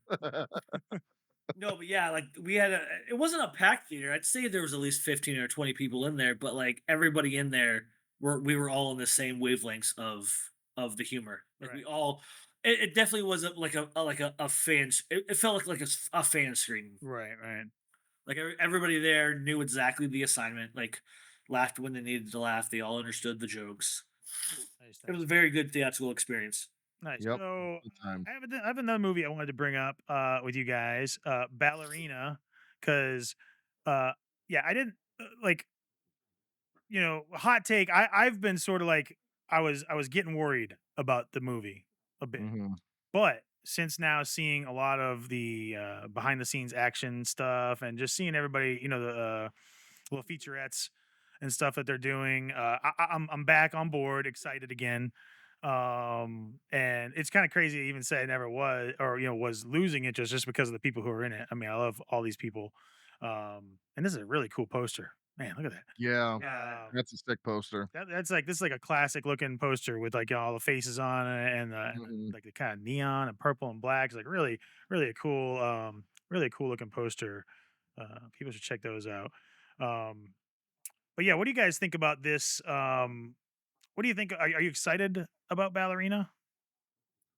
No, but yeah, like we had a. It wasn't a packed theater. I'd say there was at least 15 or 20 people in there, but like everybody in there, we were all in the same wavelengths of the humor. Like we Right, all. It definitely was a fans. It felt like a fan screening. right. Like everybody there knew exactly the assignment. Like laughed when they needed to laugh. They all understood the jokes. Nice, It was nice. a very good theatrical experience. Nice. Yep. So Good times. I have another movie I wanted to bring up with you guys, Ballerina, because uh, yeah, I didn't like hot take. I've been sort of like I was getting worried about the movie a bit, Mhm. but since now seeing a lot of the behind the scenes action stuff and just seeing everybody, the little featurettes and stuff that they're doing, I'm back on board, excited again. And it's kind of crazy to even say I never was or was losing interest just because of the people who are in it. I mean, I love all these people. And this is a really cool poster. Man, look at that. Yeah, Yeah. that's a sick poster. That's like this is like a classic looking poster with like all the faces on it and Mhm. like the kind of neon and purple and black. It's like really a cool really a cool looking poster. People should check those out. Um, but yeah, what do you guys think about this? What do you think? Are you excited about Ballerina?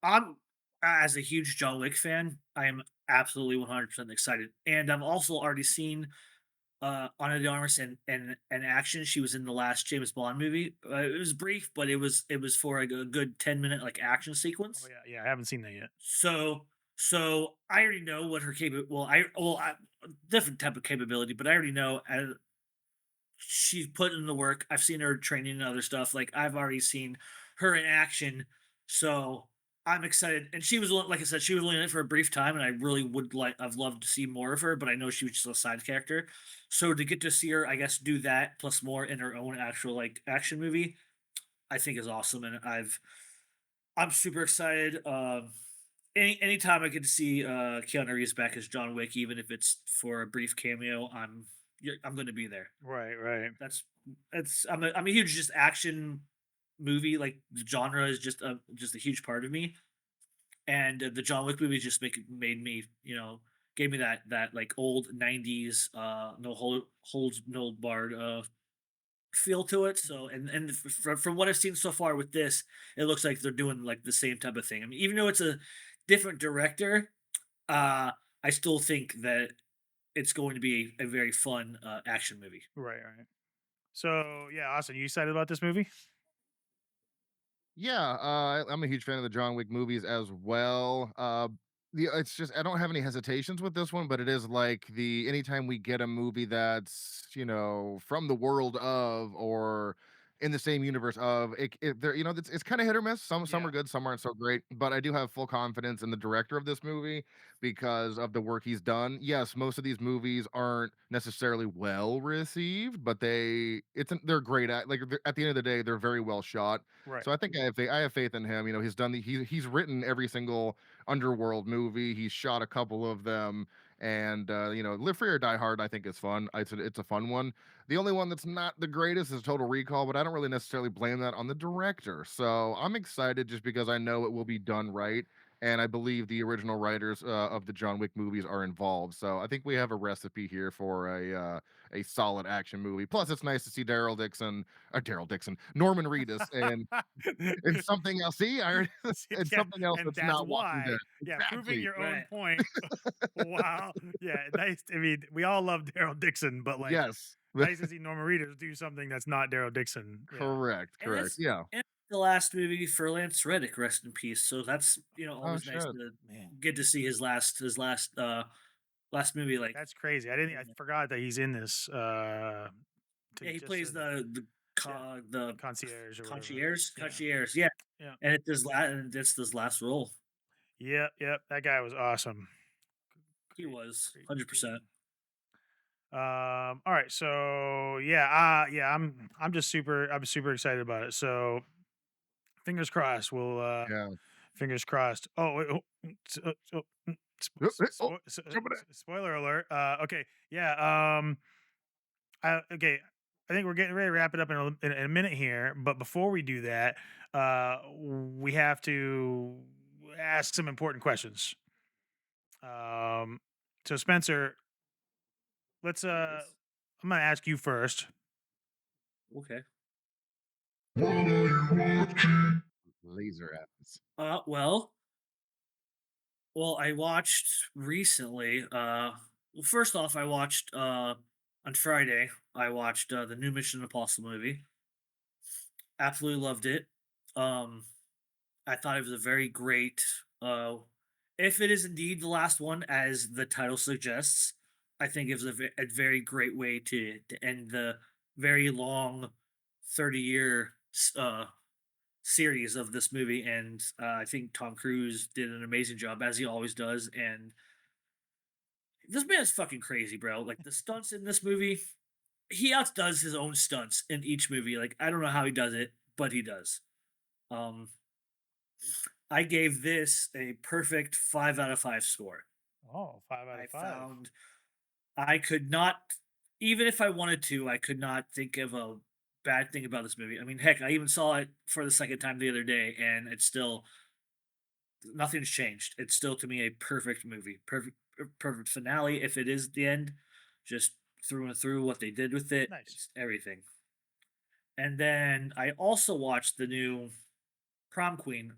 I'm as a huge John Wick fan, I am absolutely 100% excited, and I've also already seen Ana De Armas in action. She was in the last James Bond movie. It was brief, but it was for like a good 10-minute like action Oh sequence. yeah, I haven't seen that yet. So I already know what her I different type of capability, but I already know she's put in the work. I've seen her training and other stuff. Like I've already seen her in action. So I'm excited. And she was like I said, she was only in it for a brief time, and I really would like I've loved to see more of her, but I know she was just a side character. So to get to see her, I guess, do that plus more in her own actual like action movie, I think is awesome. And I'm super excited. Anytime I get to see Keanu Reeves back as John Wick, even if it's for a brief cameo, I'm going to be there. Right, right. That's I'm a huge just action movie, like, the genre is just a huge part of me, and, the John Wick movies just made me, gave me that, like, old '90s, no holds no barred, feel to it, so and from what I've seen so far with this, it looks like they're doing, like, the same type of thing. I mean, even though it's a different director, uh, I still think that it's going to be a very fun, action movie. Right, right. So yeah, Austin, you excited about this movie? Yeah, I'm a huge fan of the John Wick movies as well. It's just I don't have any hesitations with this one, but it is like the anytime we get a movie that's from the world of or in the same universe of there, it's kind of hit or miss. Some Yeah. are good, some aren't so great. But I do have full confidence in the director of this movie because of the work he's done. Yes, most of these movies aren't necessarily well received, but they're great at at the end of the day, they're very well shot. Right. So I think I have faith in him. He's done he's written every single underworld movie. He's shot a couple of them, and Live Free or Die Hard I think is fun. It's a fun one. The only one that's not the greatest is Total Recall, but I don't really necessarily blame that on the director. So I'm excited just because I know it will be done right. And I believe the original writers of the John Wick movies are involved. So I think we have a recipe here for a solid action movie. Plus, it's nice to see Daryl Dixon, Norman Reedus, and something else. See, and Yeah, something else and that's that's not Walking why. Dead. Yeah, proving Exactly. your own Right. point. Wow. Yeah, nice. I mean, we all love Daryl Dixon, but like, Yes. nice to see Norman Reedus do something that's not Daryl Dixon. Yeah. Correct. And Correct. it's Yeah. and the last movie for Lance Reddick, rest in peace. So that's Oh always nice shit. to Man, get to see his last movie. Like, that's crazy. I forgot that he's in this. yeah, he Just plays yeah, the concierge or whatever. Yeah. concierge, yeah, Yeah. and it's his last role. Yep. Yep. That guy was awesome. He Great. was Great. Great. 100%. All right, so yeah, yeah, I'm super excited about it. So fingers crossed. Yeah. Fingers crossed. Oh, wait, Oh, jumping spoiler alert. Okay, yeah. Okay, I think we're getting ready to wrap it up in a minute here. But before we do that, we have to ask some important questions. Um, so Spencer, let's. Yes. I'm gonna ask you first. Okay. laser eyes. Well, I watched recently. Well, first off, I watched on Friday. I watched the new Mission Impossible movie. Absolutely loved it. Um, I thought it was a very great. If it is indeed the last one, as the title suggests, I think it was a very great way to end the very long 30-year series of this movie. And I think Tom Cruise did an amazing job, as he always does. And this man's fucking crazy, bro. Like the stunts in this movie, he outdoes his own stunts in each movie. Like I don't know how he does it, but he does. Um, I gave this a perfect 5 out of 5 score. Oh, 5 out I of 5. found I could not, even if I wanted to, I could not think of a bad thing about this movie. I mean, heck, I even saw it for the second time the other day, and it's still nothing's changed. It's still to me a perfect movie, perfect finale. If it is the end, just through and through what they did with it, Nice. it's everything. And then I also watched the new Prom Queen,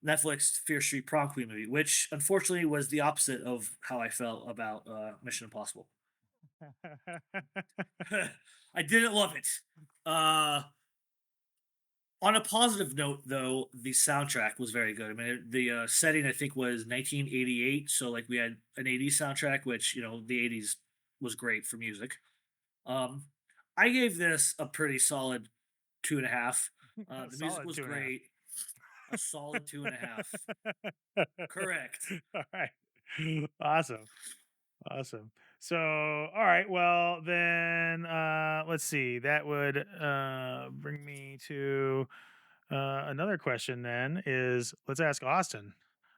Netflix Fear Street Prom Queen movie, which unfortunately was the opposite of how I felt about Mission Impossible. I didn't love it. Uh, on a positive note, though, the soundtrack was very good. I mean, the setting I think was 1988, so like we had an 80s soundtrack, which the 80s was great for music. Um, I gave this a pretty solid 2.5. The music Solid was 2.5. great. A solid 2.5. Correct. All right. Awesome. Awesome. So, all right. Well, then, let's see. That would bring me to another question. Then is let's ask Austin.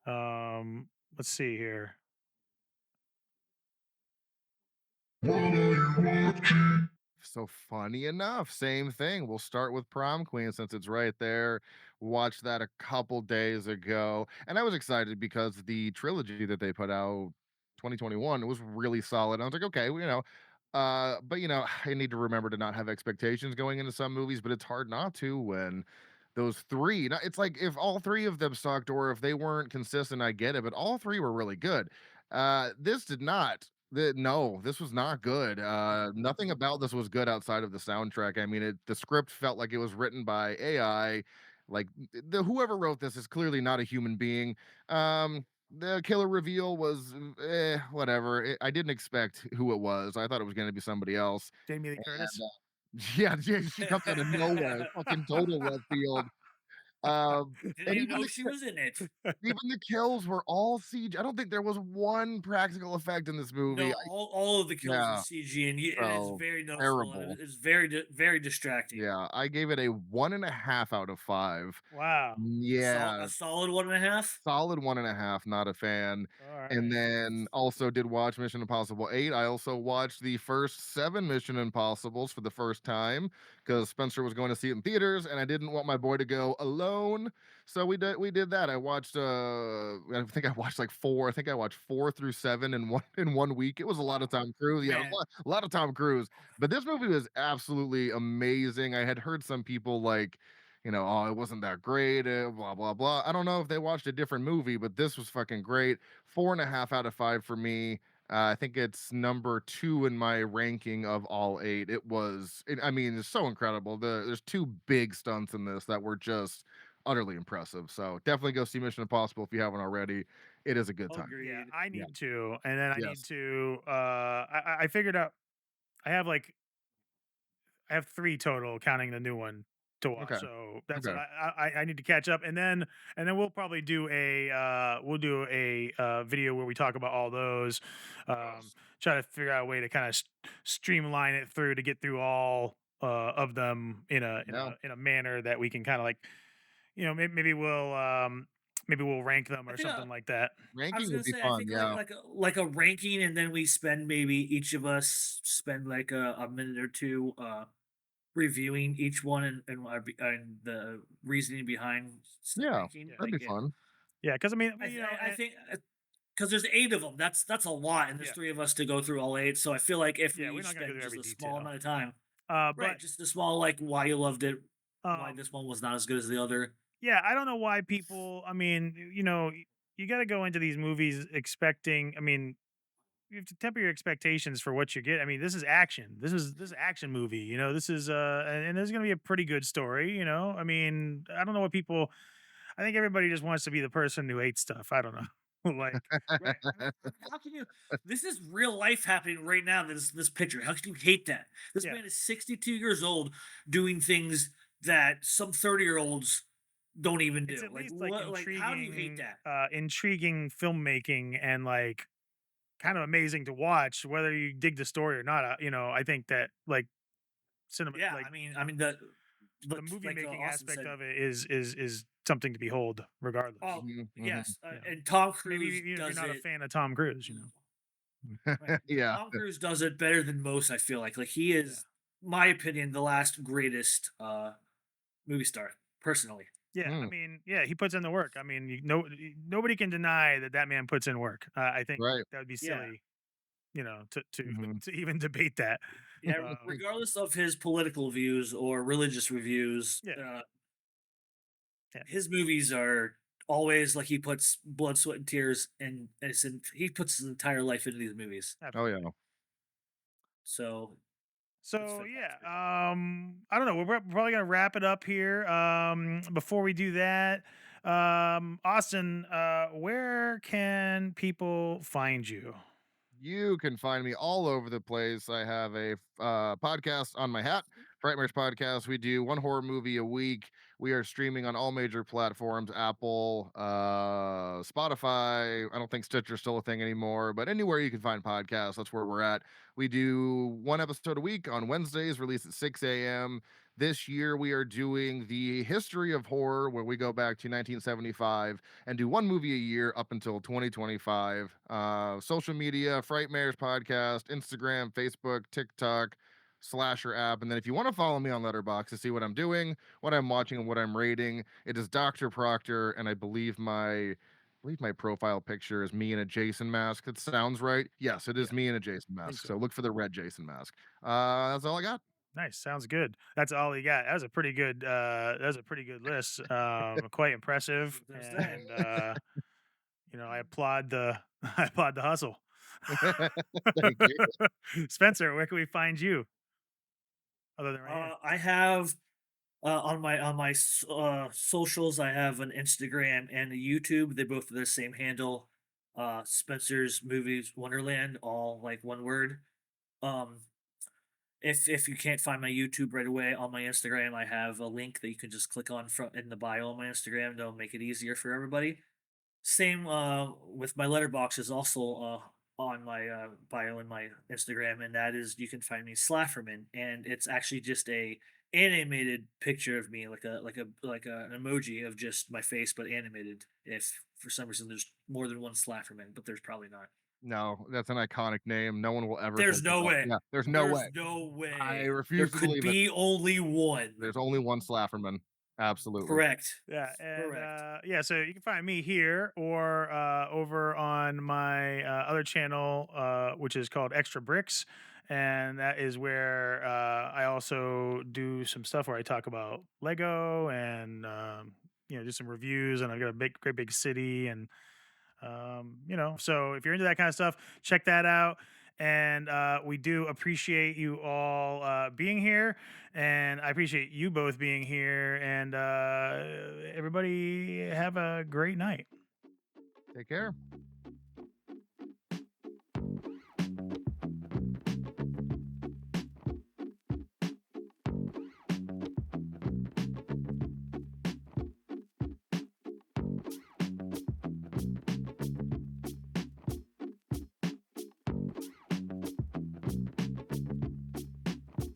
Let's see here. So funny enough, same thing. We'll start with Prom Queen since it's right there. Watched that a couple days ago, and I was excited because the trilogy that they put out 2021 was really solid. I was like, okay, well, but I need to remember to not have expectations going into some movies, but it's hard not to when those three. It's like if all three of them sucked or if they weren't consistent, I get it, but all three were really good. This did not. No, this was not good. Nothing about this was good outside of the soundtrack. I mean, the script felt like it was written by AI. Like the whoever wrote this is clearly not a human being. The killer reveal was whatever. I didn't expect who it was. I thought it was going to be somebody else. Jamie Lee And Curtis. yeah, yeah, she comes out of nowhere, fucking total left field. Didn't And even know she was in it. even the kills were all CG. I don't think there was one practical effect in this movie. No, all of the kills were Yeah, CG, and it's so very noticeable, and terrible. it's very distracting. Yeah, I gave it a 1.5 out of 5. Wow. Yeah, A solid 1.5. solid 1.5, not a fan. All And right. then also did watch Mission Impossible 8. I also watched the first 7 Mission Impossibles for the first time because Spencer was going to see it in theaters and I didn't want my boy to go alone. So we did that. I watched I think I watched like 4. I think I watched 4 through 7 in one week. It was a lot of Wow. Tom Cruise. Yeah, it was Man, a lot of Tom Cruise. But this movie was absolutely amazing. I had heard some people like oh, it wasn't that great, blah, blah, blah. I don't know if they watched a different movie, but this was fucking great. 4.5 out of 5 for me. I think it's number 2 in my ranking of all 8. I mean, it's so incredible. There's 2 big stunts in this that were just utterly impressive. So definitely go see Mission Impossible if you haven't already. It is a good time. Yeah, agreed. I Yeah. need to, and then I need Yes. to. I figured out. I have like I have 3 total, counting the new one to watch. Okay. So that's what Okay. I need to catch up, and then we'll probably do a video where we talk about all those. Um, Yes. try to figure out a way to kind of streamline it through to get through all of them Yeah. in a manner that we can kind of like maybe we'll rank them I or think something like that. I was Ranking gonna would be say I fun. think Yeah. like a ranking, and then we spend maybe each of us spend like a minute or two reviewing each one and the reasoning behind said Yeah. ranking. Yeah, That'd be fun. yeah, because I mean, I think because there's 8 of them. That's a lot, and there's yeah, 3 of us to go through all 8. So I feel like if we yeah, we're each not gonna go spend through just every a small detail. amount of time, right? But Just a small like why you loved it, why um, this one was not as good as the other. yeah, I don't know why people. I mean, you got to go into these movies expecting. I mean, you have to temper your expectations for what you get. I mean, this is action. This is action movie. This is and there's gonna be a pretty good story. I mean, I don't know what people. I think everybody just wants to be the person who hates stuff. I don't know. Like, Right. How can you? This is real life happening right now. This picture. How can you hate that? This yeah, man is 62 years old doing things that some 30-year-olds don't even it's do. at Like least like what? Like how do you hate that? intriguing filmmaking and like kind of amazing to watch, whether you dig the story or not. I think that like cinema, Yeah, like I mean the the movie like making Austin aspect said. of it is something to behold, regardless. Oh Mhm, mhm. yes, You know, and Tom maybe Cruise even if you're does not a it. fan of Tom Cruise, Right. Yeah. Tom Cruise does it better than most, I feel like. Like he yeah. is, my opinion, the last greatest movie star, personally. Yeah, I Mm, mean, yeah, he puts in the work. I mean, nobody can deny that that man puts in work. I think right. that would be Yeah. silly, to Mhm. to even debate that. Yeah. Um, Regardless of his political views or religious reviews, yeah, yeah, his movies are always like he puts blood, sweat, and tears he puts his entire life into these movies. Oh, yeah. absolutely. So it's So yeah, fantastic. I don't know. We're probably gonna wrap it up here. Before we do that, Austin, where can people find you? You can find me all over the place. I have a podcast on my hat, Frightmares Podcast. We do one horror movie a week. We are streaming on all major platforms: Apple, Spotify. I don't think Stitcher's still a thing anymore, but anywhere you can find podcasts, that's where we're at. We do one episode a week on Wednesdays, released at 6 a.m. This year, we are doing the history of horror, where we go back to 1975 and do one movie a year up until 2025. Social media, Frightmares Podcast, Instagram, Facebook, TikTok, Slasher app. And then if you want to follow me on Letterboxd to see what I'm doing, what I'm watching, and what I'm rating, it is Dr. Proctor. And I believe my profile picture is me in a Jason mask. That sounds right. Yes, it is Yeah, me in a Jason I think mask. so. So look for the red Jason mask. That's all I got. Nice, sounds good. That's all you got. That was a pretty good. That was a pretty good list. Quite impressive, There's that. and I applaud the I applaud the hustle. Thank you. Spencer, where can we find you other than right here? I have on my socials, I have an Instagram and a YouTube. They both have the same handle. Spencer's Movies Wonderland, all like one word. Um, if you can't find my YouTube right away, on my Instagram, I have a link that you can just click on from in the bio on my Instagram. That'll make it easier for everybody. Same with my letterbox is also on my bio in my Instagram, and that is you can find me Slafferman, and it's actually just a animated picture of me, like an emoji of just my face, but animated. If for some reason there's more than one Slafferman, but there's probably not. No, that's an iconic name. No one will ever There's take that no off. way. Yeah, there's no There's way. no I way. There refuse to could believe it. be only one. There's only one Slafferman. Absolutely. Correct. Yeah, and Correct. yeah, so you can find me here or over on my other channel, which is called Extra Bricks, and that is where I also do some stuff where I talk about Lego and do some reviews, and I've got a great big city, and so if you're into that kind of stuff, check that out. And we do appreciate you all being here, and I appreciate you both being here. And everybody have a great night. Take care.